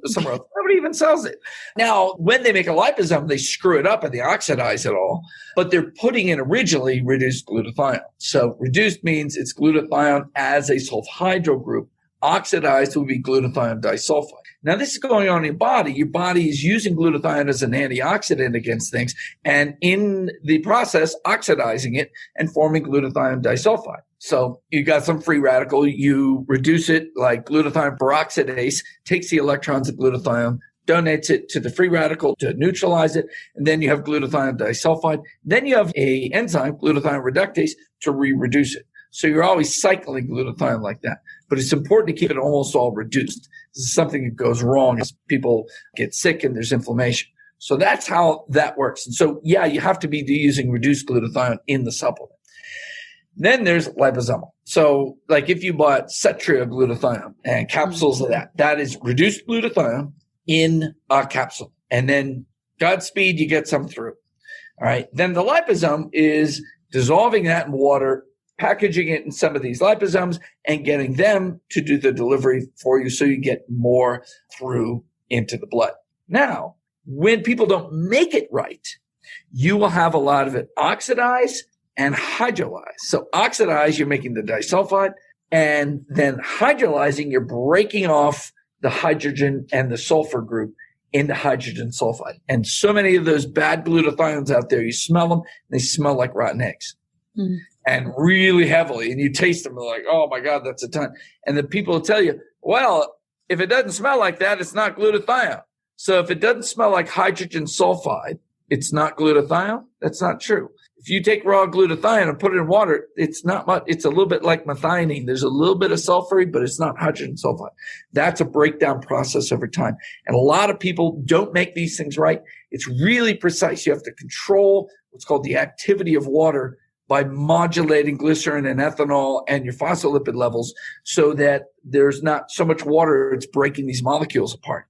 Speaker 1: Nobody even sells it. Now, when they make a liposome, they screw it up and they oxidize it all, but they're putting in originally reduced glutathione. So reduced means it's glutathione as a sulfhydryl group. Oxidized would be glutathione disulfide. Now, this is going on in your body. Your body is using glutathione as an antioxidant against things, and in the process, oxidizing it and forming glutathione disulfide. So you got some free radical. You reduce it like glutathione peroxidase, takes the electrons of glutathione, donates it to the free radical to neutralize it, and then you have glutathione disulfide. Then you have a enzyme, glutathione reductase, to reduce it. So you're always cycling glutathione like that. But it's important to keep it almost all reduced. This is something that goes wrong as people get sick and there's inflammation. So that's how that works. And so, yeah, you have to be using reduced glutathione in the supplement. Then there's liposomal. So like if you bought Cetria glutathione and capsules of that, that is reduced glutathione in a capsule. And then Godspeed, you get some through. All right. Then the liposome is dissolving that in water, packaging it in some of these liposomes and getting them to do the delivery for you so you get more through into the blood. Now, when people don't make it right, you will have a lot of it oxidized and hydrolyzed. So oxidized, you're making the disulfide, and then hydrolyzing, you're breaking off the hydrogen and the sulfur group into hydrogen sulfide. And so many of those bad glutathiones out there, you smell them, they smell like rotten eggs. And really heavily. And you taste them, like, oh my God, that's a ton. And then people will tell you, well, if it doesn't smell like that, it's not glutathione. So if it doesn't smell like hydrogen sulfide, it's not glutathione. That's not true. If you take raw glutathione and put it in water, it's not much. It's a little bit like methionine. There's a little bit of sulfurate, but it's not hydrogen sulfide. That's a breakdown process over time. And a lot of people don't make these things right. It's really precise. You have to control what's called the activity of water by modulating glycerin and ethanol and your phospholipid levels so that there's not so much water, it's breaking these molecules apart.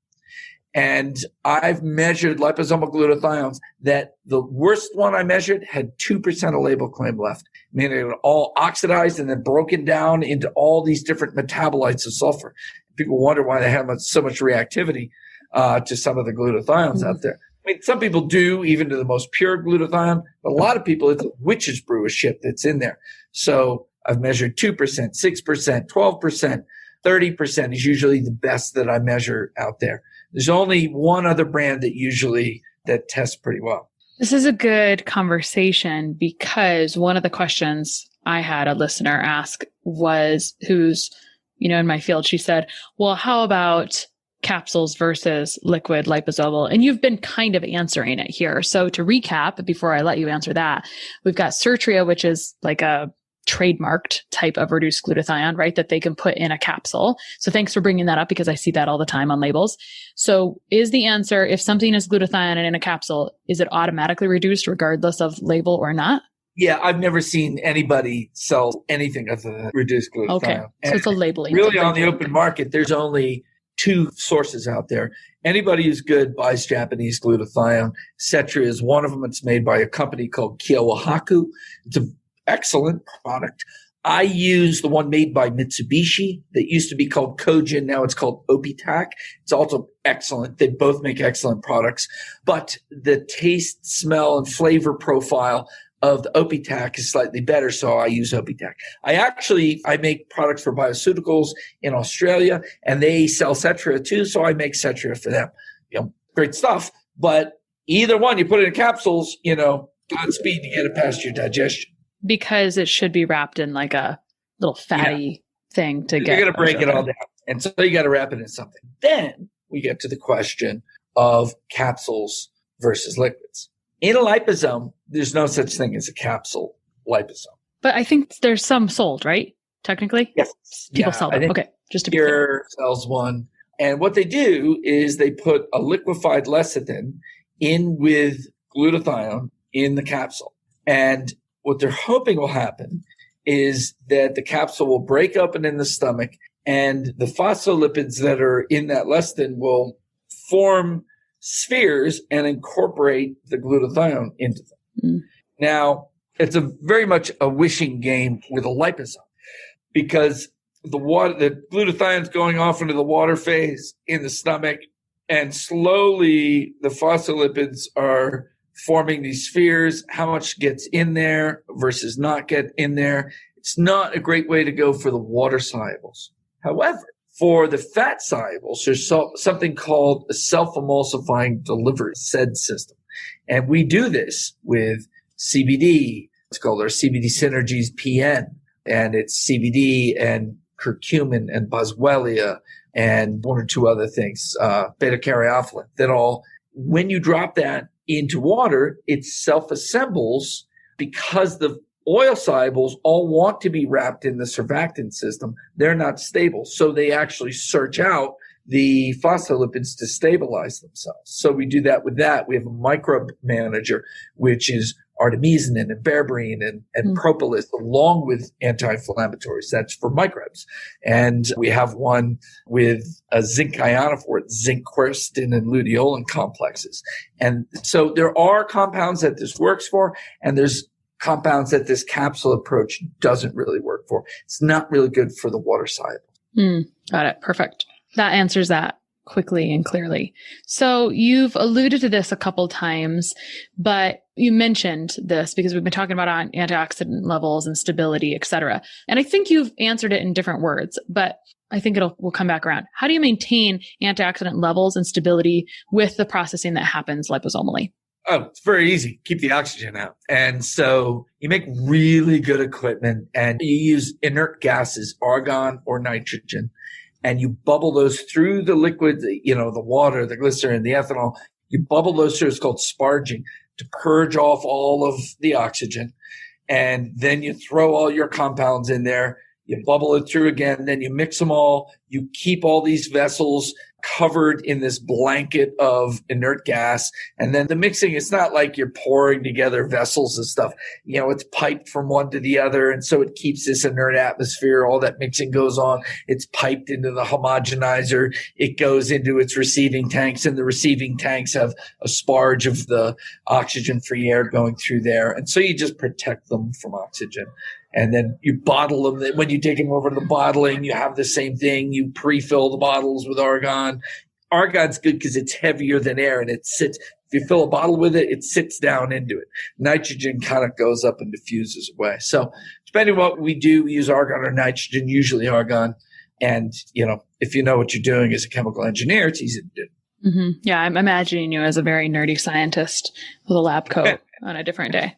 Speaker 1: And I've measured liposomal glutathiones that the worst one I measured had 2% of label claim left, meaning it was all oxidized and then broken down into all these different metabolites of sulfur. People wonder why they have so much reactivity to some of the glutathiones out there. I mean, some people do, even to the most pure glutathione, but a lot of people, it's a witch's brew of shit that's in there. So I've measured 2%, 6%, 12%, 30% is usually the best that I measure out there. There's only one other brand that tests pretty well.
Speaker 2: This is a good conversation because one of the questions I had a listener ask was who's, in my field, she said, well, how about capsules versus liquid liposomal? And you've been kind of answering it here. So to recap, before I let you answer that, we've got Cetria, which is like a trademarked type of reduced glutathione, right? That they can put in a capsule. So thanks for bringing that up because I see that all the time on labels. So is the answer, if something is glutathione in a capsule, is it automatically reduced regardless of label or not?
Speaker 1: Yeah, I've never seen anybody sell anything other than reduced glutathione.
Speaker 2: Okay, so it's a labeling.
Speaker 1: Really, on the open market, there's only two sources out there. Anybody who's good buys Japanese glutathione. Cetra is one of them. It's made by a company called Kyowahaku. It's an excellent product. I use the one made by Mitsubishi that used to be called Kojin. Now it's called Opitac. It's also excellent. They both make excellent products, but the taste, smell, and flavor profile of the Opitac is slightly better, so I use Opitac. I make products for bioceuticals in Australia, and they sell Cetra too, so I make Cetra for them. Great stuff. But either one, you put it in capsules, Godspeed to get it past your digestion.
Speaker 2: Because it should be wrapped in like a little fatty thing to get.
Speaker 1: You're going to break it all down. And so you got to wrap it in something. Then we get to the question of capsules versus liquids. In a liposome, there's no such thing as a capsule liposome.
Speaker 2: But I think there's some sold, right? Technically?
Speaker 1: Yes.
Speaker 2: People sell them. Okay. Just to be clear.
Speaker 1: Sells one. And what they do is they put a liquefied lecithin in with glutathione in the capsule. And what they're hoping will happen is that the capsule will break open in the stomach and the phospholipids that are in that lecithin will form spheres and incorporate the glutathione into them. Now, it's very much a wishing game with a liposome because the glutathione's going off into the water phase in the stomach, and slowly the phospholipids are forming these spheres. How much gets in there versus not get in there? It's not a great way to go for the water solubles. However, for the fat solubles, there's something called a self-emulsifying delivery SED system. And we do this with CBD. It's called our CBD Synergies PN. And it's CBD and curcumin and boswellia and one or two other things, beta-caryophyllene, that all, when you drop that into water, it self-assembles because the oil solubles all want to be wrapped in the surfactant system. They're not stable. So they actually search out the phospholipids to stabilize themselves. So we do that with that. We have a microbe manager, which is artemisinin and berberine and propolis, along with anti-inflammatories. That's for microbes. And we have one with a zinc ionophore, zinc, quercetin, and luteolin complexes. And so there are compounds that this works for, and there's compounds that this capsule approach doesn't really work for. It's not really good for the water soluble.
Speaker 2: Got it. Perfect. That answers that quickly and clearly. So you've alluded to this a couple times, but you mentioned this because we've been talking about antioxidant levels and stability, et cetera. And I think you've answered it in different words, but I think we'll come back around. How do you maintain antioxidant levels and stability with the processing that happens liposomally?
Speaker 1: Oh, it's very easy. Keep the oxygen out. And so you make really good equipment and you use inert gases, argon or nitrogen, and you bubble those through the liquid, the water, the glycerin, the ethanol. You bubble those through. It's called sparging to purge off all of the oxygen. And then you throw all your compounds in there. You bubble it through again. Then you mix them all. You keep all these vessels covered in this blanket of inert gas. And then the mixing, it's not like you're pouring together vessels and stuff. It's piped from one to the other. And so it keeps this inert atmosphere. All that mixing goes on. It's piped into the homogenizer. It goes into its receiving tanks, and the receiving tanks have a sparge of the oxygen-free air going through there. And so you just protect them from oxygen. And then you bottle them. When you take them over to the bottling, you have the same thing. You pre-fill the bottles with argon. Argon's good because it's heavier than air, and it sits. If you fill a bottle with it, it sits down into it. Nitrogen kind of goes up and diffuses away. So depending on what we do, we use argon or nitrogen, usually argon. And, if you know what you're doing as a chemical engineer, it's easy to do.
Speaker 2: Mm-hmm. Yeah, I'm imagining you as a very nerdy scientist with a lab coat on a different day.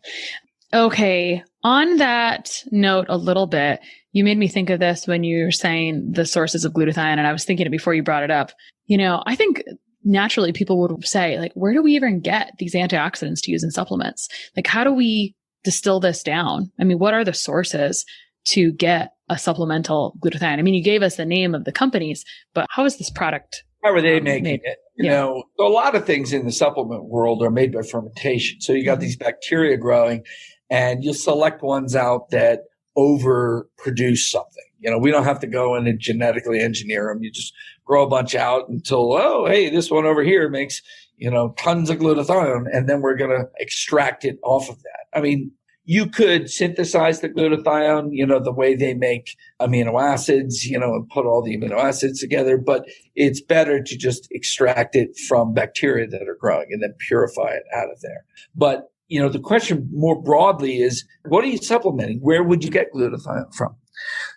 Speaker 2: Okay. On that note a little bit, you made me think of this when you were saying the sources of glutathione, and I was thinking it before you brought it up. I think naturally people would say, like, where do we even get these antioxidants to use in supplements? Like, how do we distill this down? I mean, what are the sources to get a supplemental glutathione? I mean, you gave us the name of the companies, but how is this product?
Speaker 1: How are they making
Speaker 2: made?
Speaker 1: it? You know, a lot of things in the supplement world are made by fermentation. So you got these bacteria growing, and you'll select ones out that overproduce something. You know, we don't have to go in and genetically engineer them. You just grow a bunch out until, oh, hey, this one over here makes, you know, tons of glutathione, and then we're going to extract it off of that. I mean, you could synthesize the glutathione, you know, the way they make amino acids, you know, and put all the amino acids together, but it's better to just extract it from bacteria that are growing and then purify it out of there. But, you know, the question more broadly is, what are you supplementing? Where would you get glutathione from?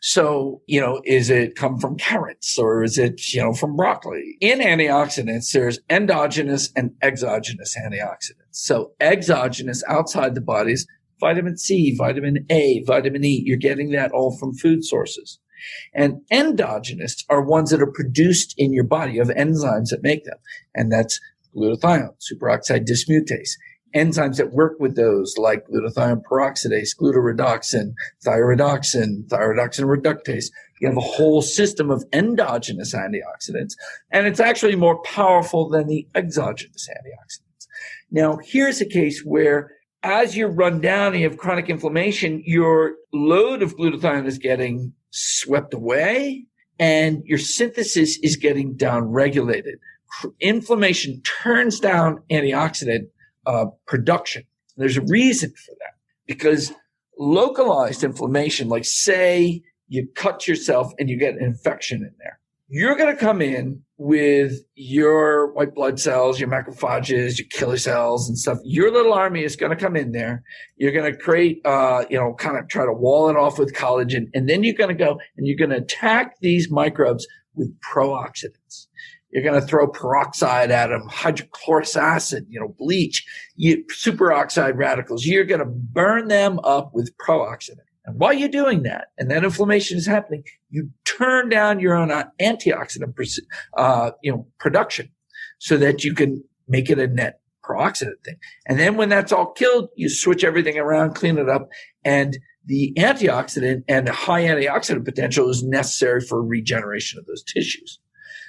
Speaker 1: So, you know, is it come from carrots or is it, you know, from broccoli? In antioxidants, there's endogenous and exogenous antioxidants. So exogenous outside the body's vitamin C, vitamin A, vitamin E, you're getting that all from food sources. And endogenous are ones that are produced in your body. You have enzymes that make them. And that's glutathione, superoxide dismutase. Enzymes that work with those like glutathione peroxidase, glutaredoxin, thyrodoxin reductase. You have a whole system of endogenous antioxidants. And it's actually more powerful than the exogenous antioxidants. Now, here's a case where as you run down and you have chronic inflammation, your load of glutathione is getting swept away and your synthesis is getting downregulated. Inflammation turns down antioxidant production. There's a reason for that, because localized inflammation, like say you cut yourself and you get an infection in there, you're going to come in with your white blood cells, your macrophages, your killer cells and stuff. Your little army is going to come in there. You're going to create, kind of try to wall it off with collagen. And then you're going to go and you're going to attack these microbes with pro-oxidants. You're going to throw peroxide at them, hydrochloric acid, bleach, superoxide radicals. You're going to burn them up with pro-oxidant. And while you're doing that, and that inflammation is happening, you turn down your own antioxidant, production so that you can make it a net pro-oxidant thing. And then when that's all killed, you switch everything around, clean it up, and the antioxidant and the high antioxidant potential is necessary for regeneration of those tissues.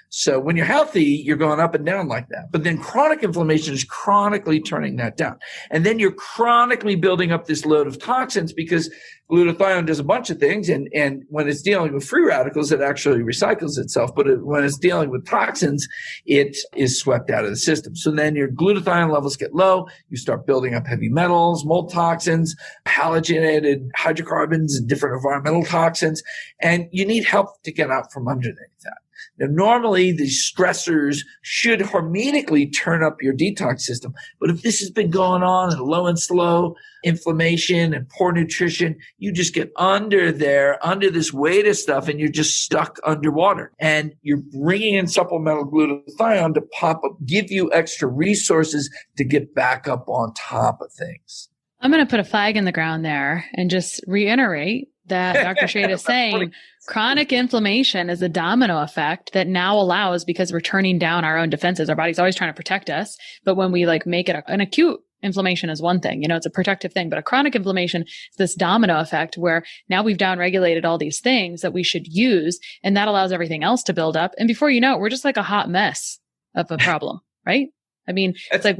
Speaker 1: So when you're healthy, you're going up and down like that. But then chronic inflammation is chronically turning that down. And then you're chronically building up this load of toxins because glutathione does a bunch of things. And when it's dealing with free radicals, it actually recycles itself. But when it's dealing with toxins, it is swept out of the system. So then your glutathione levels get low. You start building up heavy metals, mold toxins, halogenated hydrocarbons, and different environmental toxins. And you need help to get out from underneath that. Now, normally these stressors should hermetically turn up your detox system. But if this has been going on and low and slow inflammation and poor nutrition, you just get under this weight of stuff, and you're just stuck underwater. And you're bringing in supplemental glutathione to pop up, give you extra resources to get back up on top of things.
Speaker 2: I'm going to put a flag in the ground there and just reiterate that Dr. Shade is saying chronic inflammation is a domino effect that now allows, because we're turning down our own defenses. Our body's always trying to protect us. But when we make it an acute inflammation is one thing, it's a protective thing, but a chronic inflammation is this domino effect where now we've downregulated all these things that we should use. And that allows everything else to build up. And before you know it, we're just like a hot mess of a problem, right? I mean, it's like,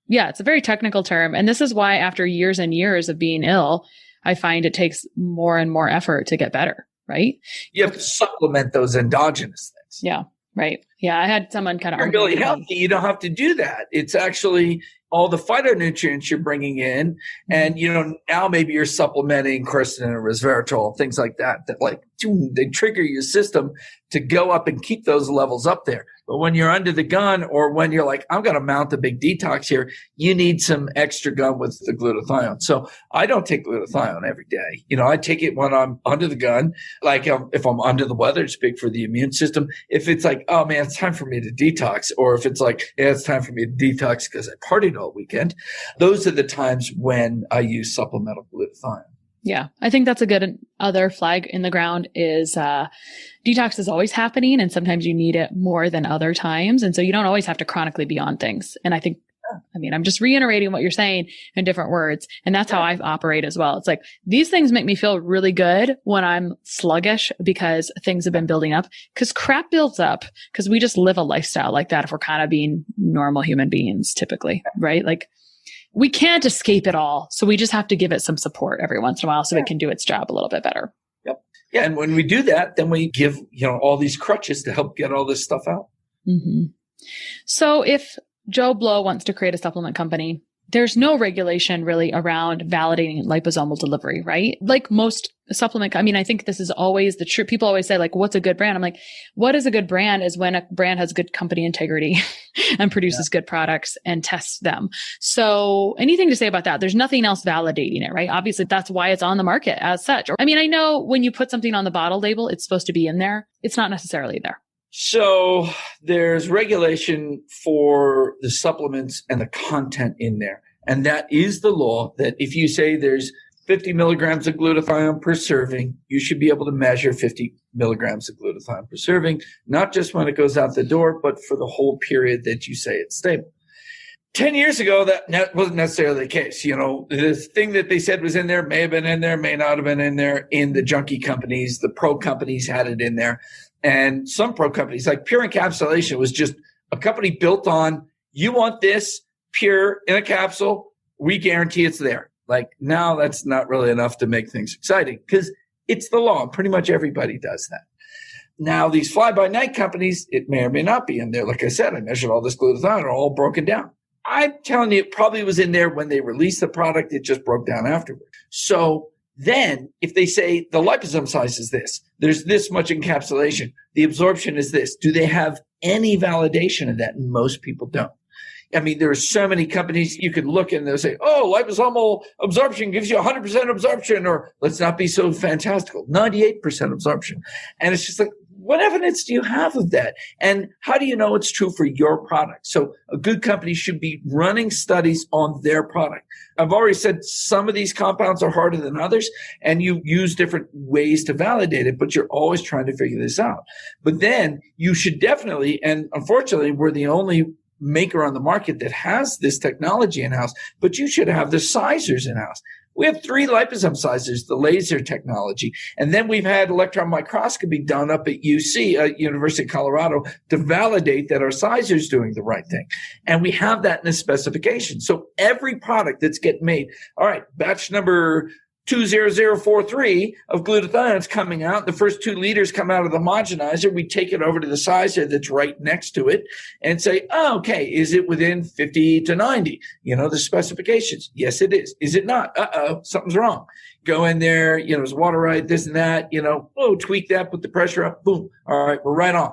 Speaker 2: yeah, it's a very technical term. And this is why after years and years of being ill, I find it takes more and more effort to get better, right?
Speaker 1: You have to supplement those endogenous things.
Speaker 2: Yeah, right. Yeah, I had someone kind of
Speaker 1: argue. You're really healthy. You don't have to do that. It's actually all the phytonutrients you're bringing in. And, now maybe you're supplementing quercetin and resveratrol, things like that they trigger your system to go up and keep those levels up there. But when you're under the gun, or when you're like, I'm going to mount a big detox here, you need some extra gun with the glutathione. So I don't take glutathione every day. I take it when I'm under the gun. Like if I'm under the weather, it's big for the immune system. If it's like, oh man, it's time for me to detox. Or if it's like, yeah, it's time for me to detox because I partied all weekend. Those are the times when I use supplemental glutathione.
Speaker 2: Yeah, I think that's a good other flag in the ground is detox is always happening, and sometimes you need it more than other times. And so you don't always have to chronically be on things. And I think I mean, I'm just reiterating what you're saying in different words. And that's how I operate as well. It's like, these things make me feel really good when I'm sluggish because things have been building up, because crap builds up, because we just live a lifestyle like that if we're kind of being normal human beings typically, right? Like, we can't escape it all. So we just have to give it some support every once in a while so it can do its job a little bit better.
Speaker 1: Yep. Yeah. And when we do that, then we give, all these crutches to help get all this stuff out.
Speaker 2: Mm-hmm. So if Joe Blow wants to create a supplement company, there's no regulation really around validating liposomal delivery, right? Like most supplement, I think this is always the truth. People always say, like, what's a good brand? I'm like, what is a good brand is when a brand has good company integrity and produces good products and tests them. So anything to say about that? There's nothing else validating it, right? Obviously, that's why it's on the market as such. I know when you put something on the bottle label, it's supposed to be in there. It's not necessarily there.
Speaker 1: So there's regulation for the supplements and the content in there. And that is the law that if you say there's 50 milligrams of glutathione per serving, you should be able to measure 50 milligrams of glutathione per serving, not just when it goes out the door, but for the whole period that you say it's stable. 10 years ago, that wasn't necessarily the case. The thing that they said was in there may have been in there, may not have been in there. In the junkie companies, the pro companies had it in there. And some pro companies, like Pure Encapsulation, was just a company built on, you want this pure in a capsule, we guarantee it's there. Like, now that's not really enough to make things exciting because it's the law. Pretty much everybody does that. Now, these fly-by-night companies, it may or may not be in there. Like I said, I measured all this glutathione, all broken down. I'm telling you, it probably was in there when they released the product. It just broke down afterward. So then if they say the liposome size is this, there's this much encapsulation, the absorption is this, do they have any validation of that? And most people don't. There are so many companies you could look and they'll say, oh, liposomal absorption gives you 100% absorption, or let's not be so fantastical, 98% absorption. And it's just like, what evidence do you have of that? And how do you know it's true for your product? So a good company should be running studies on their product. I've already said some of these compounds are harder than others, and you use different ways to validate it, but you're always trying to figure this out. But then you should definitely, and unfortunately, we're the only maker on the market that has this technology in-house, but you should have the sizers in-house. We have 3 liposome sizers, the laser technology. And then we've had electron microscopy done up at UC, University of Colorado, to validate that our sizer is doing the right thing. And we have that in the specification. So every product that's getting made, all right, batch number 20043 of glutathione is coming out. The first 2 liters come out of the homogenizer. We take it over to the sizer that's right next to it and say, oh, okay, is it within 50 to 90? The specifications. Yes, it is. Is it not? Something's wrong. Go in there, is water right, this and that, tweak that, put the pressure up, boom. All right, we're right on.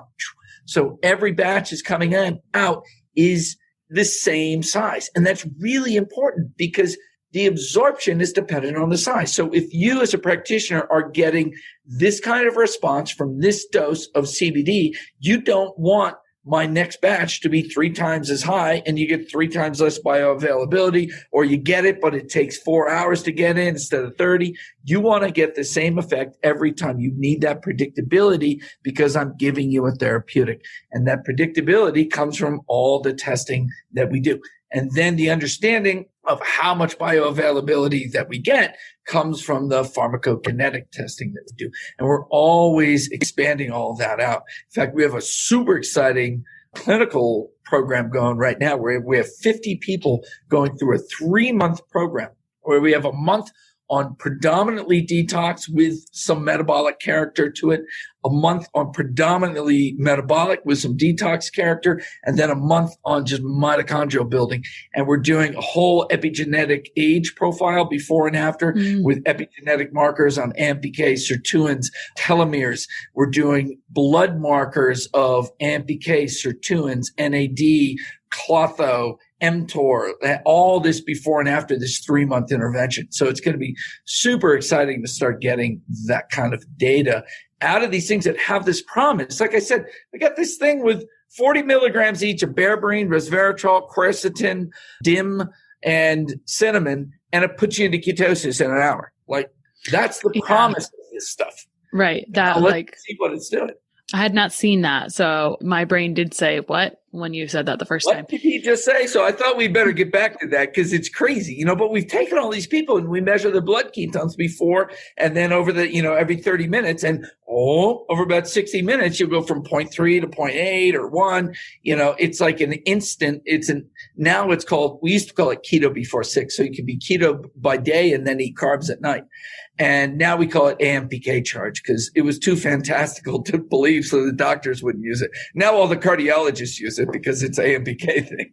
Speaker 1: So every batch is coming out is the same size. And that's really important because the absorption is dependent on the size. So if you as a practitioner are getting this kind of response from this dose of CBD, you don't want my next batch to be 3 times as high and you get 3 times less bioavailability, or you get it, but it takes 4 hours to get in instead of 30. You want to get the same effect every time. You need that predictability because I'm giving you a therapeutic. And that predictability comes from all the testing that we do. And then the understanding of how much bioavailability that we get comes from the pharmacokinetic testing that we do. And we're always expanding all of that out. In fact, we have a super exciting clinical program going right now where we have 50 people going through a 3-month program where we have a month on predominantly detox with some metabolic character to it, a month on predominantly metabolic with some detox character, and then a month on just mitochondrial building. And we're doing a whole epigenetic age profile before and after with epigenetic markers on AMPK, sirtuins, telomeres. We're doing blood markers of AMPK, sirtuins, NAD, clotho, mTOR, all this before and after this 3-month intervention. So it's going to be super exciting to start getting that kind of data out of these things that have this promise. Like I said, we got this thing with 40 milligrams each of berberine, resveratrol, quercetin, DIM, and cinnamon, and it puts you into ketosis in an hour. Like, that's the promise of this stuff.
Speaker 2: Right. That,
Speaker 1: let's see what it's doing.
Speaker 2: I had not seen that. So my brain did say, what? when you said that the first time.
Speaker 1: What did he just say? So I thought we better get back to that because it's crazy, but we've taken all these people and we measure the blood ketones before and then over the, every 30 minutes and over about 60 minutes, you'll go from 0.3 to 0.8 or 1. It's like an instant. Now it's called, we used to call it keto before 6. So you can be keto by day and then eat carbs at night. And now we call it AMPK charge because it was too fantastical to believe, so the doctors wouldn't use it. Now all the cardiologists use it because it's AMPK thing.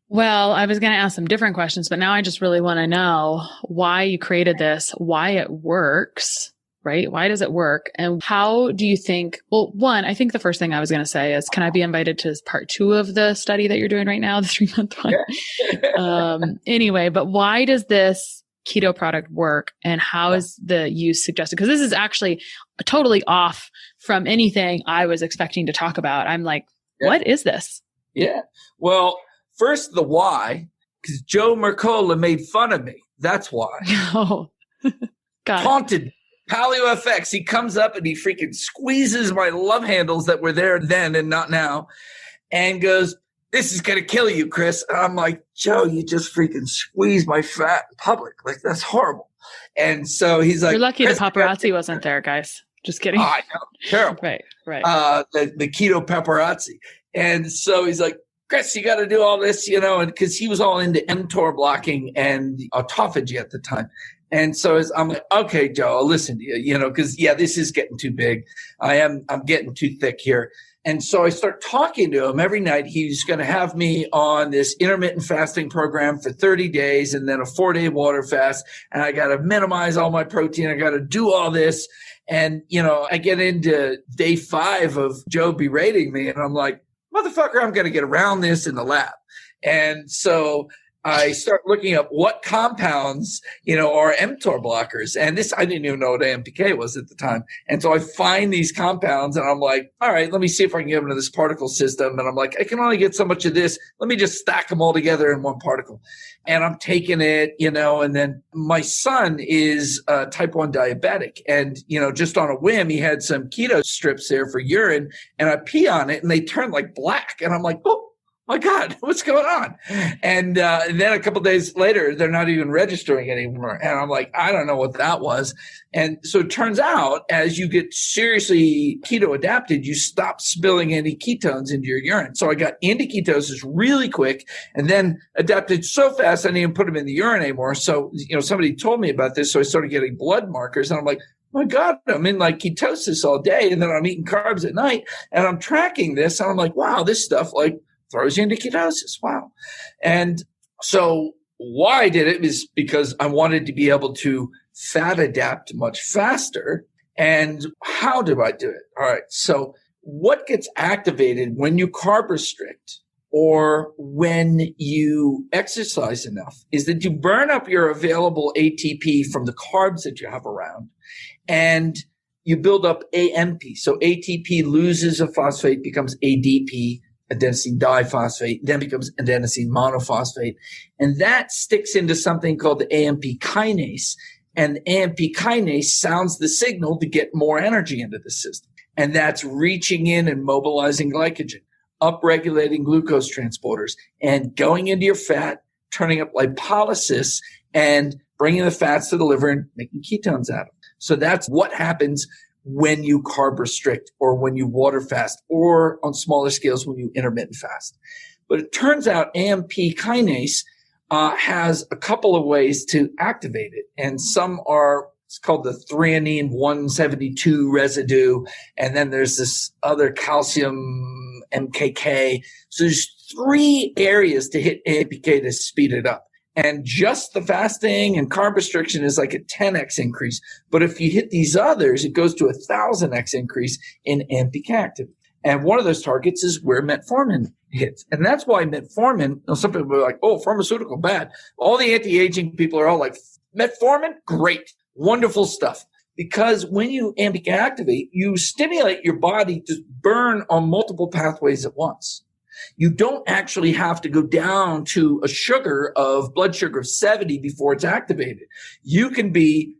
Speaker 2: Well, I was going to ask some different questions, but now I just really want to know why you created this, why it works, right? Why does it work? And how do you think, well, one, I think the first thing I was going to say is, can I be invited to part 2 of the study that you're doing right now, the 3-month one? Anyway, but why does this keto product work and how is the use suggested? Because this is actually totally off from anything I was expecting to talk about. I'm like, what is this? Yeah.
Speaker 1: Well, first the why, because Joe Mercola made fun of me. That's why.
Speaker 2: Oh, got
Speaker 1: Taunted. Paleo FX. He comes up and he freaking squeezes my love handles that were there then and not now and goes, "This is going to kill you, Chris." And I'm like, "Joe, you just freaking squeezed my fat in public. Like, that's horrible." And so he's like,
Speaker 2: "You're lucky the paparazzi wasn't there, guys." Just kidding.
Speaker 1: Oh, I know. Terrible.
Speaker 2: Right.
Speaker 1: The keto paparazzi. And so he's like, "Chris, you got to do all this, and because he was all into mTOR blocking and autophagy at the time. And so I'm like, "Okay, Joe, I'll listen to you, because this is getting too big. I'm getting too thick here." And so I start talking to him every night. He's going to have me on this intermittent fasting program for 30 days and then a 4-day water fast. And I got to minimize all my protein. I got to do all this. And, I get into day 5 of Joe berating me and I'm like, "Motherfucker, I'm going to get around this in the lab." And so I start looking up what compounds, are mTOR blockers. And I didn't even know what AMPK was at the time. And so I find these compounds and I'm like, all right, let me see if I can get them into this particle system. And I'm like, I can only get so much of this. Let me just stack them all together in one particle. And I'm taking it, and then my son is type 1 diabetic. And, just on a whim, he had some keto strips there for urine and I pee on it and they turn like black. And I'm like, "Oh my God, what's going on?" And then a couple of days later, they're not even registering anymore. And I'm like, I don't know what that was. And so it turns out as you get seriously keto adapted, you stop spilling any ketones into your urine. So I got into ketosis really quick and then adapted so fast I didn't even put them in the urine anymore. So, somebody told me about this. So I started getting blood markers and I'm like, "My God, I'm in like ketosis all day. And then I'm eating carbs at night and I'm tracking this. And I'm like, wow, this stuff throws you into ketosis. Wow." And so why I did it is because I wanted to be able to fat adapt much faster. And how do I do it? All right. So what gets activated when you carb restrict or when you exercise enough is that you burn up your available ATP from the carbs that you have around and you build up AMP. So ATP loses a phosphate, becomes ADP, adenosine diphosphate, then becomes adenosine monophosphate. And that sticks into something called the AMP kinase. And the AMP kinase sounds the signal to get more energy into the system. And that's reaching in and mobilizing glycogen, upregulating glucose transporters, and going into your fat, turning up lipolysis, and bringing the fats to the liver and making ketones out of them. So that's what happens when you carb restrict or when you water fast or on smaller scales when you intermittent fast. But it turns out AMP kinase has a couple of ways to activate it. And some are, it's called the threonine 172 residue. And then there's this other calcium MKK. So there's 3 areas to hit AMPK to speed it up. And just the fasting and carb restriction is like a 10x increase. But if you hit these others, it goes to 1,000x increase in AMPK activity. And one of those targets is where metformin hits. And that's why metformin, some people are like, "Oh, pharmaceutical, bad." All the anti-aging people are all like, "Metformin, great, wonderful stuff." Because when you AMPK activate, you stimulate your body to burn on multiple pathways at once. You don't actually have to go down to a blood sugar of 70 before it's activated. You can be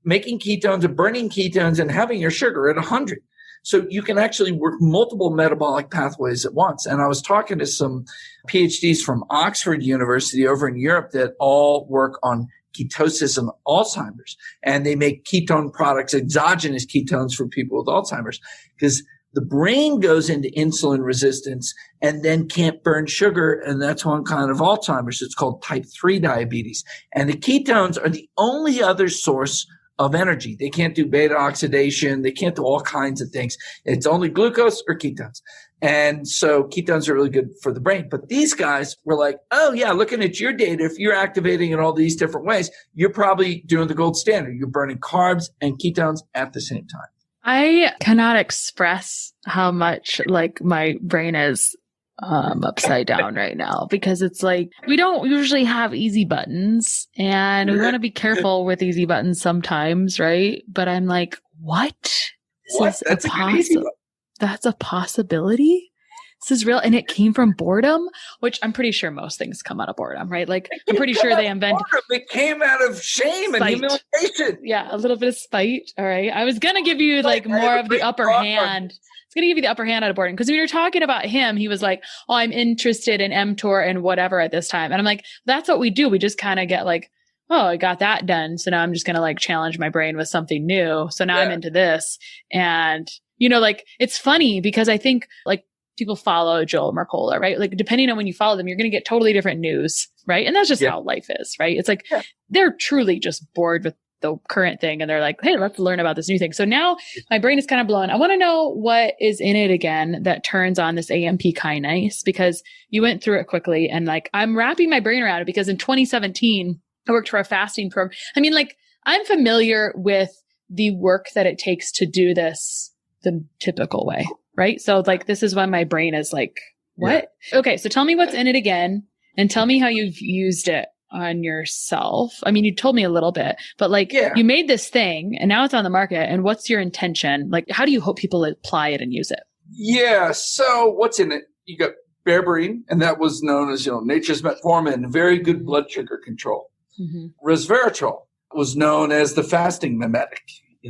Speaker 1: making ketones and burning ketones and having your sugar at 100. So you can actually work multiple metabolic pathways at once. And I was talking to some PhDs from Oxford University over in Europe that all work on ketosis and Alzheimer's. And they make ketone products, exogenous ketones for people with Alzheimer's, because the brain goes into insulin resistance and then can't burn sugar. And that's one kind of Alzheimer's. It's called type 3 diabetes. And the ketones are the only other source of energy. They can't do beta oxidation. They can't do all kinds of things. It's only glucose or ketones. And so ketones are really good for the brain. But these guys were like, oh yeah, looking at your data, if you're activating in all these different ways, you're probably doing the gold standard. You're burning carbs and ketones at the same time.
Speaker 2: I cannot express how much like my brain is upside down right now, because it's like we don't usually have easy buttons, and we want to be careful with easy buttons sometimes, right? But I'm like, what?
Speaker 1: That's
Speaker 2: That's a possibility? This is real. And it came from boredom, which I'm pretty sure most things come out of boredom, right? Like I'm pretty sure they invented.
Speaker 1: It came out of shame and humiliation.
Speaker 2: Yeah, a little bit of spite. All right. I was going to give you like more of the upper hand. It's going to give you the upper hand out of boredom. Because when you're talking about him, he was like, oh, I'm interested in mTOR and whatever at this time. And I'm like, that's what we do. We just kind of get like, oh, I got that done. So now I'm just going to like challenge my brain with something new. So now I'm into this. And, you know, like it's funny because I think like people follow Joel Mercola, right? Like depending on when you follow them, you're going to get totally different news, right? And that's just how life is, right? It's like they're truly just bored with the current thing and they're like, hey, let's learn about this new thing. So now my brain is kind of blown. I want to know what is in it again that turns on this AMP kinase, because you went through it quickly and like I'm wrapping my brain around it because in 2017, I worked for a fasting program. I mean, like I'm familiar with the work that it takes to do this the typical way, right? So like, this is when my brain is like, what? Yeah. Okay. So tell me what's in it again and tell me how you've used it on yourself. I mean, you told me a little bit, but like you made this thing and now it's on the market, and what's your intention? Like, how do you hope people apply it and use it?
Speaker 1: Yeah. So what's in it? You got berberine, and that was known as, nature's metformin, very good blood sugar control. Mm-hmm. Resveratrol was known as the fasting mimetic,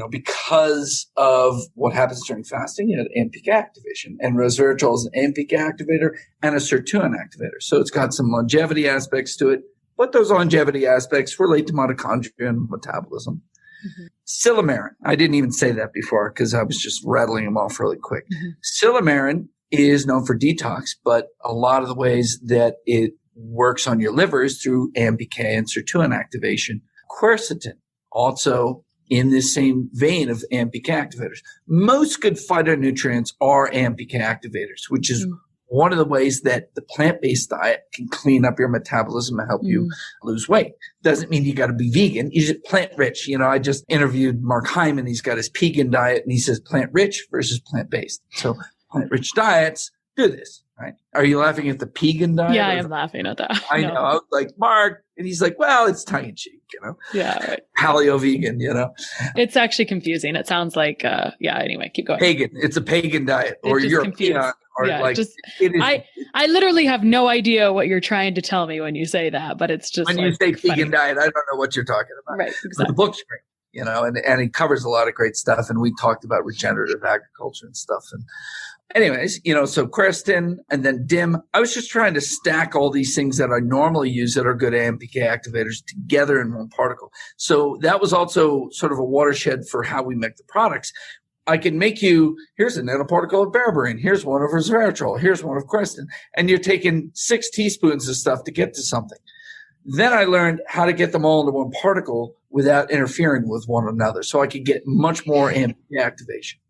Speaker 1: because of what happens during fasting. You have AMPK activation, and resveratrol is an AMPK activator and a sirtuin activator. So it's got some longevity aspects to it, but those longevity aspects relate to mitochondria and metabolism. Mm-hmm. Silomarin, I didn't even say that before because I was just rattling them off really quick. Mm-hmm. Silomarin is known for detox, but a lot of the ways that it works on your liver is through AMPK and sirtuin activation. Quercetin, also in this same vein of AMPK activators. Most good phytonutrients are AMPK activators, which is one of the ways that the plant-based diet can clean up your metabolism and help you lose weight. Doesn't mean you got to be vegan. You just plant-rich. I just interviewed Mark Hyman. He's got his vegan diet, and he says plant-rich versus plant-based. So plant-rich diets do this, right? Are you laughing at the vegan diet?
Speaker 2: Yeah, I am laughing at that.
Speaker 1: I know. I was like, Mark, and he's like, well, it's tongue-in-cheek,
Speaker 2: Yeah, right.
Speaker 1: Paleo-vegan,
Speaker 2: It's actually confusing. It sounds like, anyway, keep going.
Speaker 1: Pagan. It's a pagan diet, or European. Or
Speaker 2: I literally have no idea what you're trying to tell me when you say that, but it's just
Speaker 1: when you say vegan diet, I don't know what you're talking about.
Speaker 2: Right, exactly.
Speaker 1: But the book's great, and it covers a lot of great stuff. And we talked about regenerative agriculture and stuff. And anyways, so quercetin and then DIM. I was just trying to stack all these things that I normally use that are good AMPK activators together in one particle. So that was also sort of a watershed for how we make the products. I can make you, here's a nanoparticle of berberine, here's one of resveratrol, here's one of quercetin, and you're taking 6 teaspoons of stuff to get to something. Then I learned how to get them all into one particle without interfering with one another, so I could get much more AMPK activation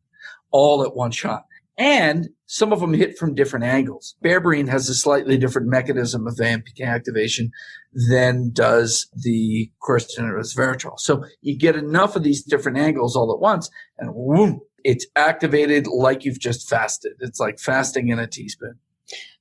Speaker 1: all at one shot. And some of them hit from different angles. Berberine has a slightly different mechanism of AMPK activation than does the quercetin and resveratrol. So you get enough of these different angles all at once, and whoom, it's activated like you've just fasted. It's like fasting in a teaspoon.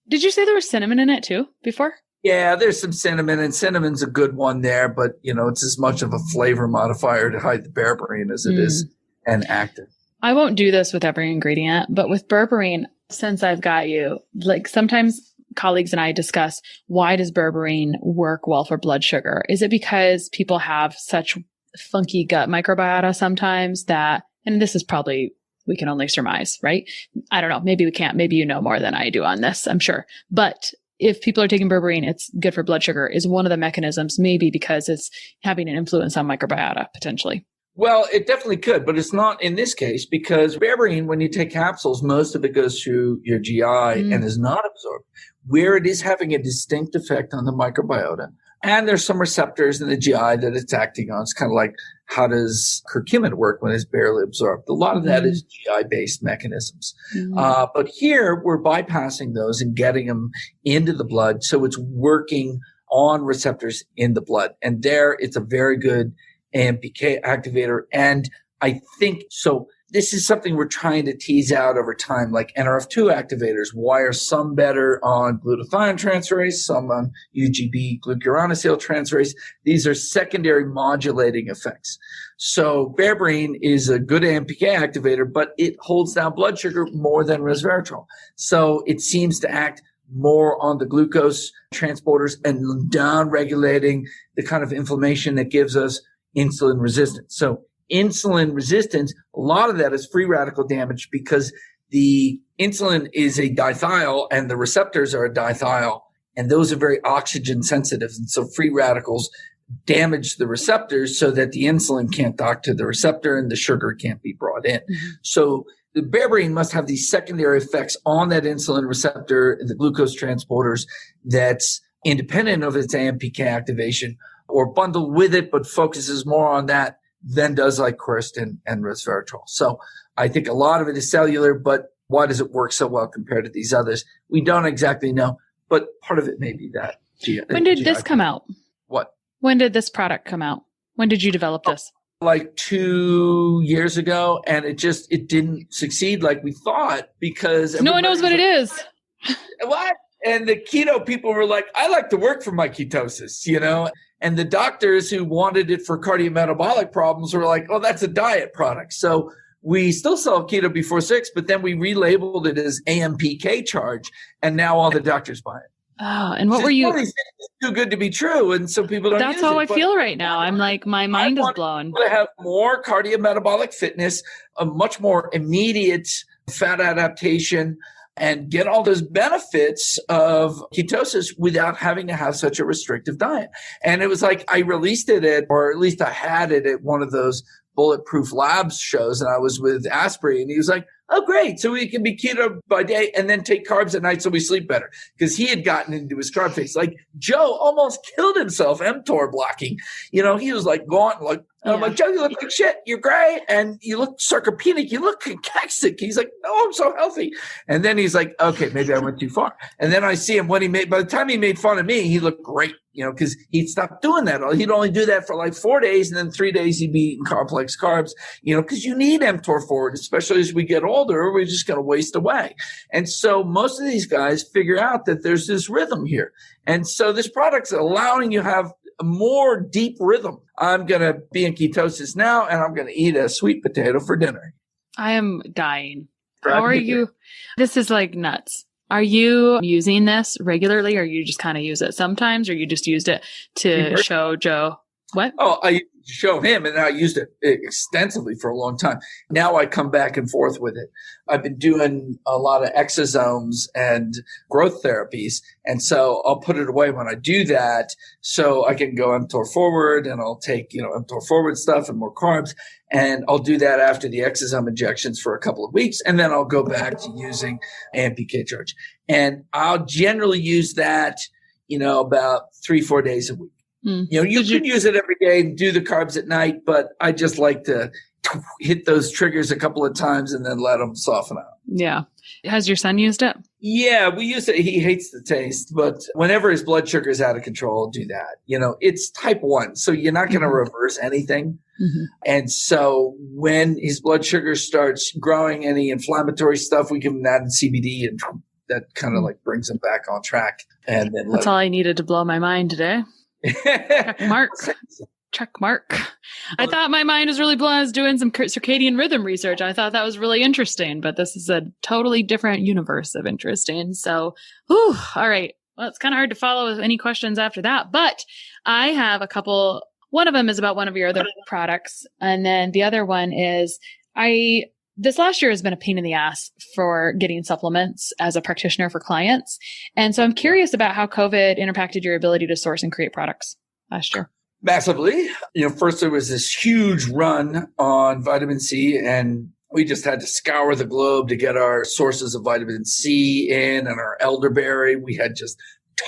Speaker 2: Did you say there was cinnamon in it too before?
Speaker 1: Yeah, there's some cinnamon, and cinnamon's a good one there, but it's as much of a flavor modifier to hide the berberine as it is an active.
Speaker 2: I won't do this with every ingredient, but with berberine, since I've got you, like sometimes colleagues and I discuss, why does berberine work well for blood sugar? Is it because people have such funky gut microbiota sometimes that, and this is probably We can only surmise, right? I don't know. Maybe we can't. Maybe you know more than I do on this, I'm sure. But if people are taking berberine, it's good for blood sugar is one of the mechanisms, maybe because it's having an influence on microbiota potentially.
Speaker 1: Well, it definitely could, but it's not in this case because berberine, when you take capsules, most of it goes through your GI and is not absorbed. Where it is having a distinct effect on the microbiota, and there's some receptors in the GI that it's acting on. It's kind of like how does curcumin work when it's barely absorbed? A lot of that is GI-based mechanisms. But here we're bypassing those and getting them into the blood, so it's working on receptors in the blood. And there it's a very good AMPK activator. And I think so. This is something we're trying to tease out over time, like NRF2 activators. Why are some better on glutathione transferase, some on UGB glucuronosyl transferase? These are secondary modulating effects. So berberine is a good AMPK activator, but it holds down blood sugar more than resveratrol. So it seems to act more on the glucose transporters and down-regulating the kind of inflammation that gives us insulin resistance. So insulin resistance, a lot of that is free radical damage because the insulin is a dithiol and the receptors are a dithiol, and those are very oxygen sensitive. And so free radicals damage the receptors so that the insulin can't dock to the receptor and the sugar can't be brought in. So the berberine must have these secondary effects on that insulin receptor and the glucose transporters that's independent of its AMPK activation or bundled with it, but focuses more on that than does like quercetin and resveratrol. So I think a lot of it is cellular, but why does it work so well compared to these others? We don't exactly know, but part of it may be that.
Speaker 2: When did this come out?
Speaker 1: What?
Speaker 2: When did this product come out? When did you develop this?
Speaker 1: Like 2 years ago, and it didn't succeed like we thought because
Speaker 2: no one knows what it is.
Speaker 1: What? And the keto people were like, I like to work for my ketosis, And the doctors who wanted it for cardiometabolic problems were like, oh, that's a diet product. So we still sell keto before 6, but then we relabeled it as AMPK charge, and now all the doctors buy it.
Speaker 2: Oh, and what were you?
Speaker 1: It's too good to be true, and so people don't.
Speaker 2: That's how I feel right now. I'm like, my mind is blown.
Speaker 1: To have more cardiometabolic fitness, a much more immediate fat adaptation, and get all those benefits of ketosis without having to have such a restrictive diet. And it was like I released it or at least I had it at one of those Bulletproof Labs shows, and I was with Asprey, and he was like, oh, great. So we can be keto by day and then take carbs at night so we sleep better. Because he had gotten into his carb phase. Like Joe almost killed himself mTOR blocking. He was like gaunt, like, I'm like, Joe, you look like shit. You're great. And you look sarcopenic. You look cacaxic. He's like, no, I'm so healthy. And then he's like, okay, maybe I went too far. And then I see him by the time he made fun of me, he looked great, because he'd stopped doing that. He'd only do that for like 4 days. And then 3 days he'd be eating complex carbs, because you need mTOR forward, especially as we get older, we're just going to waste away. And so most of these guys figure out that there's this rhythm here. And so this product's allowing you to have a more deep rhythm. I'm going to be in ketosis now, and I'm going to eat a sweet potato for dinner.
Speaker 2: I am dying. How are you? This is like nuts. Are you using this regularly, or you just kind of use it sometimes, or you just used it to show Joe? What?
Speaker 1: Oh, I show him, and I used it extensively for a long time. Now I come back and forth with it. I've been doing a lot of exosomes and growth therapies, and so I'll put it away when I do that so I can go mTOR forward, and I'll take, mTOR forward stuff and more carbs, and I'll do that after the exosome injections for a couple of weeks, and then I'll go back to using AMPK charge. And I'll generally use that, about 3-4 days a week. You could use it every day and do the carbs at night, but I just like to hit those triggers a couple of times and then let them soften out.
Speaker 2: Yeah. Has your son used it?
Speaker 1: Yeah, we use it. He hates the taste, but whenever his blood sugar is out of control, I'll do that. It's type 1, so you're not going to reverse anything. And so when his blood sugar starts growing, any inflammatory stuff, we give him that in CBD, and that kind of like brings him back on track. And then
Speaker 2: that's all I needed to blow my mind today. Check mark. I thought my mind was really blown. I was doing some circadian rhythm research. I thought that was really interesting, but this is a totally different universe of interesting. So, all right. Well, it's kind of hard to follow any questions after that, but I have a couple. One of them is about one of your other products. And then the other one is I this last year has been a pain in the ass for getting supplements as a practitioner for clients. And so I'm curious about how COVID impacted your ability to source and create products last year.
Speaker 1: Massively. First there was this huge run on vitamin C, and we just had to scour the globe to get our sources of vitamin C in, and our elderberry. We had just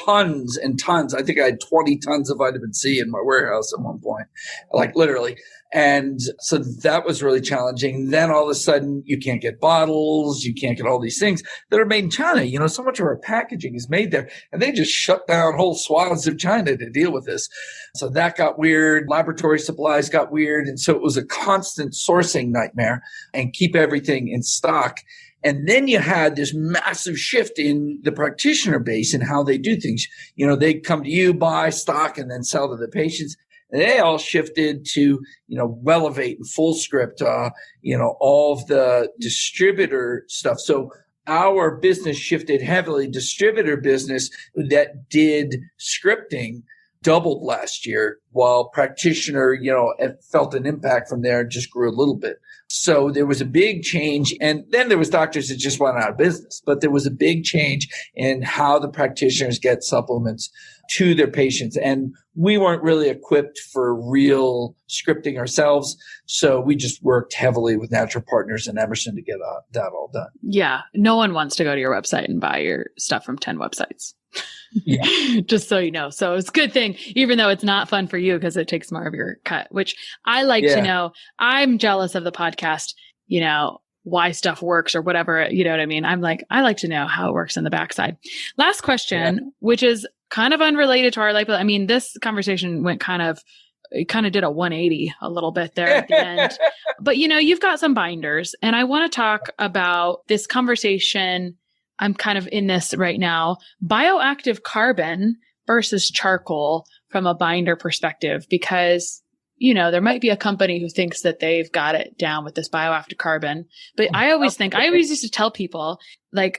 Speaker 1: tons and tons. I think I had 20 tons of vitamin C in my warehouse at one point, like literally. And so that was really challenging. Then all of a sudden you can't get bottles. You can't get all these things that are made in China. So much of our packaging is made there, and they just shut down whole swaths of China to deal with this. So that got weird. Laboratory supplies got weird. And so it was a constant sourcing nightmare and keep everything in stock. And then you had this massive shift in the practitioner base and how they do things. They come to you, buy stock, and then sell to the patients. And they all shifted to, Relevate and Fullscript, all of the distributor stuff. So our business shifted heavily. Distributor business that did scripting doubled last year, while practitioner, felt an impact from there and just grew a little bit. So there was a big change. And then there was doctors that just went out of business, but there was a big change in how the practitioners get supplements to their patients. And we weren't really equipped for real scripting ourselves. So we just worked heavily with Natural Partners and Emerson to get that all done.
Speaker 2: Yeah. No one wants to go to your website and buy your stuff from 10 websites.
Speaker 1: Yeah.
Speaker 2: Just so you know. So it's a good thing, even though it's not fun for you because it takes more of your cut, which I like to know. I'm jealous of the podcast, why stuff works or whatever, you know what I mean? I like to know how it works in the backside. Last question, which is kind of unrelated to our life. I mean, this conversation it kind of did a 180 a little bit there at the end. But, you've got some binders, and I want to talk about this conversation. I'm kind of in this right now, bioactive carbon versus charcoal from a binder perspective, because, there might be a company who thinks that they've got it down with this bioactive carbon. But I always used to tell people,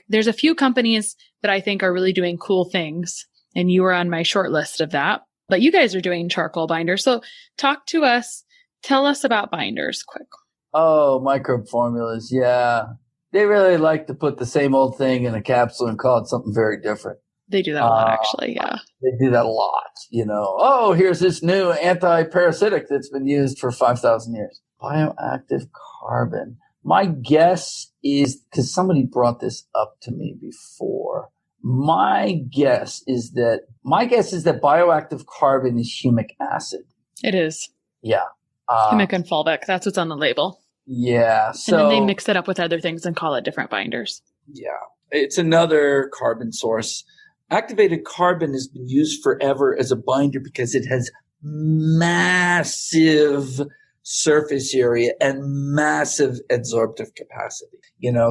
Speaker 2: there's a few companies that I think are really doing cool things. And you were on my short list of that, but you guys are doing charcoal binders. So talk to us, tell us about binders quick.
Speaker 3: Oh, microbe formulas. Yeah. They really like to put the same old thing in a capsule and call it something very different.
Speaker 2: They do that a lot, actually. Yeah.
Speaker 3: They do that a lot. Oh, here's this new anti-parasitic that's been used for 5,000 years. Bioactive carbon. My guess is, because somebody brought this up to me before, my guess is that bioactive carbon is humic acid.
Speaker 2: It is.
Speaker 3: Yeah.
Speaker 2: Humic and fulvic. That's what's on the label.
Speaker 3: Yeah. So,
Speaker 2: and then they mix it up with other things and call it different binders.
Speaker 1: Yeah. It's another carbon source. Activated carbon has been used forever as a binder because it has massive surface area and massive adsorptive capacity.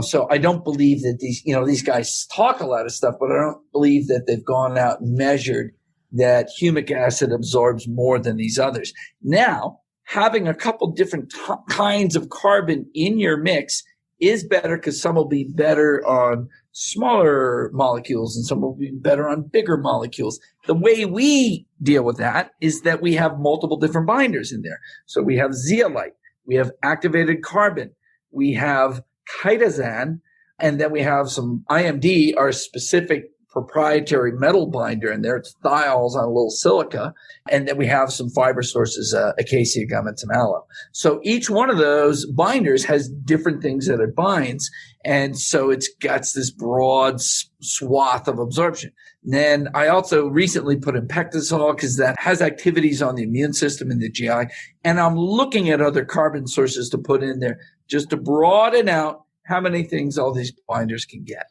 Speaker 1: So I don't believe that these guys talk a lot of stuff, but I don't believe that they've gone out and measured that humic acid absorbs more than these others. Now, having a couple different kinds of carbon in your mix is better, because some will be better on smaller molecules and some will be better on bigger molecules. The way we deal with that is that we have multiple different binders in there. So we have zeolite, we have activated carbon, we have chitosan, and then we have some IMD, our specific proprietary metal binder in there. It's thiols on a little silica. And then we have some fiber sources, acacia gum and some aloe. So each one of those binders has different things that it binds. And so it's got this broad swath of absorption. And then I also recently put in pectazole because that has activities on the immune system and the GI. And I'm looking at other carbon sources to put in there just to broaden out how many things all these binders can get.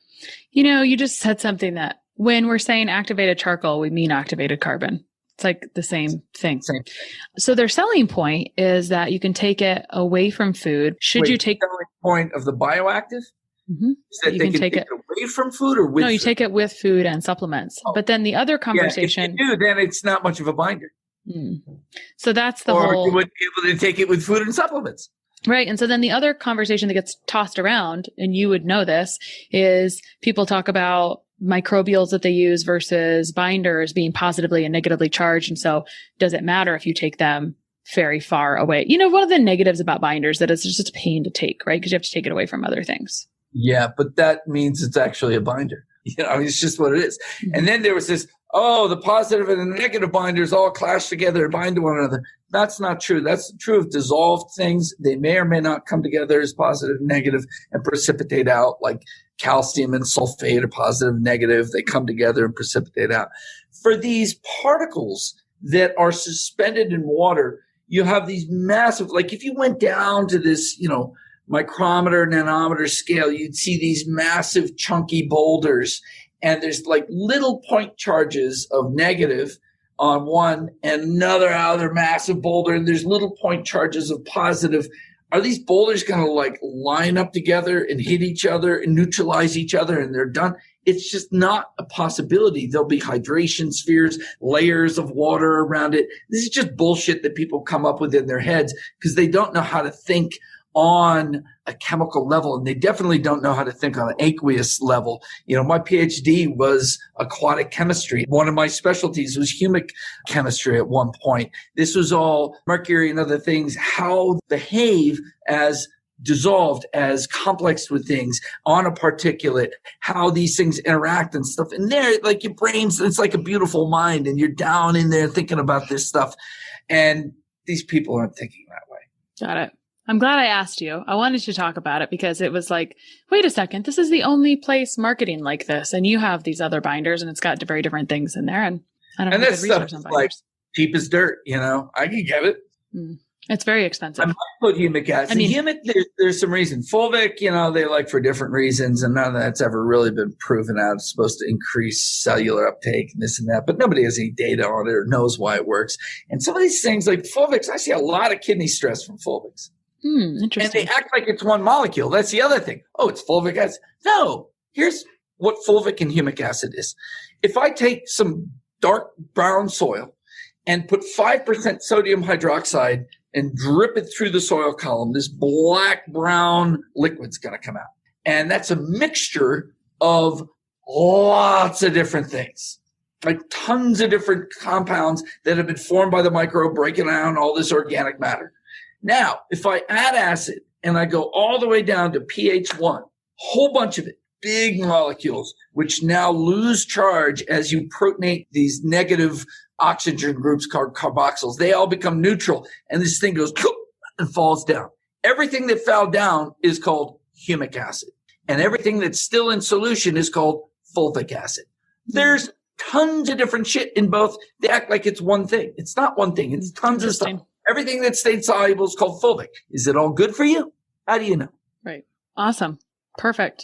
Speaker 2: You just said something that when we're saying activated charcoal, we mean activated carbon. It's like the same thing. So their selling point is that you can take it away from food. You take
Speaker 1: the selling point of the bioactive?
Speaker 2: Mm-hmm.
Speaker 1: Is that they can take it away from food or with
Speaker 2: No, you
Speaker 1: food?
Speaker 2: take it with food and supplements. Oh. But then the other conversation.
Speaker 1: If you do, then it's not much of a binder.
Speaker 2: So that's the
Speaker 1: or
Speaker 2: whole.
Speaker 1: Or you would be able to take it with food and supplements.
Speaker 2: Right. And so then the other conversation that gets tossed around, and you would know this, is people talk about microbials that they use versus binders being positively and negatively charged. And so does it matter if you take them very far away. You know, one of the negatives about binders that it's just a pain to take, right? Because you have to take it away from other things.
Speaker 1: Yeah, but that means it's actually a binder. You know, it's just what it is. Mm-hmm. And then there was this, the positive and the negative binders all clash together and bind to one another. That's not true. That's true of dissolved things. They may or may not come together as positive and negative and precipitate out, like calcium and sulfate are positive and negative. They come together and precipitate out. For these particles that are suspended in water, you have these massive, like if you went down to this, micrometer, nanometer scale, you'd see these massive chunky boulders, and there's like little point charges of negative on one and another massive boulder, and there's little point charges of positive. Are these boulders going to like line up together and hit each other and neutralize each other and they're done? It's just not a possibility. There'll be hydration spheres, layers of water around it. This is just bullshit that people come up with in their heads because they don't know how to think on a chemical level, and they definitely don't know how to think on an aqueous level. My Ph.D. was aquatic chemistry. One of my specialties was humic chemistry at one point. This was all mercury and other things, how behave as dissolved, as complex with things on a particulate, how these things interact and stuff. And there, like your brain's, it's like a beautiful mind, and you're down in there thinking about this stuff. And these people aren't thinking that way.
Speaker 2: Got it. I'm glad I asked you. I wanted to talk about it because it was like, wait a second, this is the only place marketing like this. And you have these other binders and it's got very different things in there. And I don't know.
Speaker 1: And this stuff is like cheap as dirt, I can get it.
Speaker 2: It's very expensive.
Speaker 1: I might put humic acid. Humic, there's some reason. Fulvic, they like for different reasons, and none of that's ever really been proven out. It's supposed to increase cellular uptake and this and that, but nobody has any data on it or knows why it works. And some of these things like Fulvics, I see a lot of kidney stress from Fulvics.
Speaker 2: Interesting.
Speaker 1: And they act like it's one molecule. That's the other thing. Oh, it's fulvic acid. No, here's what fulvic and humic acid is. If I take some dark brown soil and put 5% sodium hydroxide and drip it through the soil column, this black-brown liquid's going to come out. And that's a mixture of lots of different things, like tons of different compounds that have been formed by the microbe breaking down all this organic matter. Now, if I add acid and I go all the way down to pH 1, whole bunch of it, big molecules, which now lose charge as you protonate these negative oxygen groups called carboxyls. They all become neutral, and this thing goes and falls down. Everything that fell down is called humic acid, and everything that's still in solution is called fulvic acid. There's tons of different shit in both. They act like it's one thing. It's not one thing. It's tons of stuff. Everything that stayed soluble is called fulvic. Is it all good for you? How do you know?
Speaker 2: Right. Awesome. Perfect.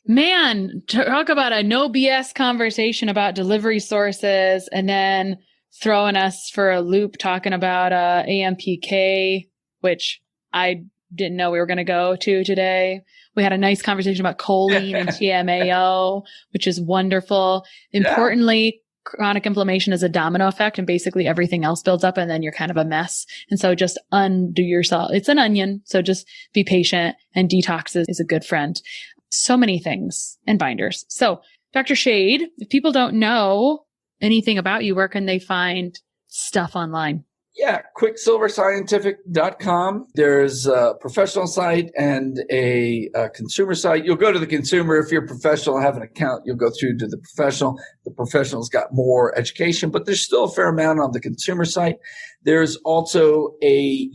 Speaker 2: Man, talk about a no BS conversation about delivery sources and then throwing us for a loop talking about AMPK, which I didn't know we were going to go to today. We had a nice conversation about choline and TMAO, which is wonderful. Importantly, chronic inflammation is a domino effect, and basically everything else builds up and then you're kind of a mess. And so just undo yourself. It's an onion. So just be patient, and detox is a good friend. So many things and binders. So Dr. Shade, if people don't know anything about you, where can they find stuff online?
Speaker 1: Yeah, quicksilverscientific.com. There's a professional site and a consumer site. You'll go to the consumer. If you're a professional and have an account, you'll go through to the professional. The professional's got more education, but there's still a fair amount on the consumer site. There's also a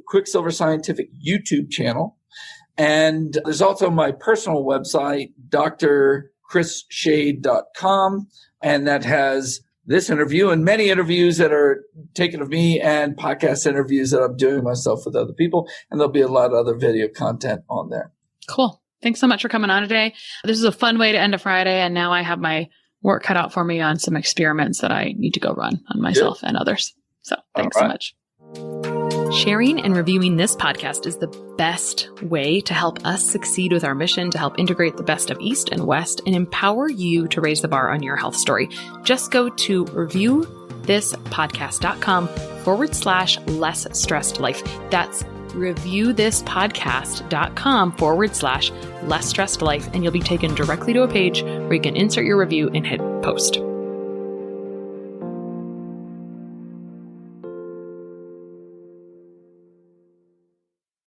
Speaker 1: Quicksilver Scientific YouTube channel. And there's also my personal website, drchrisshade.com. And that has this interview and many interviews that are taken of me and podcast interviews that I'm doing myself with other people. And there'll be a lot of other video content on there.
Speaker 2: Cool. Thanks so much for coming on today. This is a fun way to end a Friday. And now I have my work cut out for me on some experiments that I need to go run on myself and others. So thanks so much. Sharing and reviewing this podcast is the best way to help us succeed with our mission to help integrate the best of East and West and empower you to raise the bar on your health story. Just go to reviewthispodcast.com/less stressed life. That's reviewthispodcast.com/less stressed life. And you'll be taken directly to a page where you can insert your review and hit post.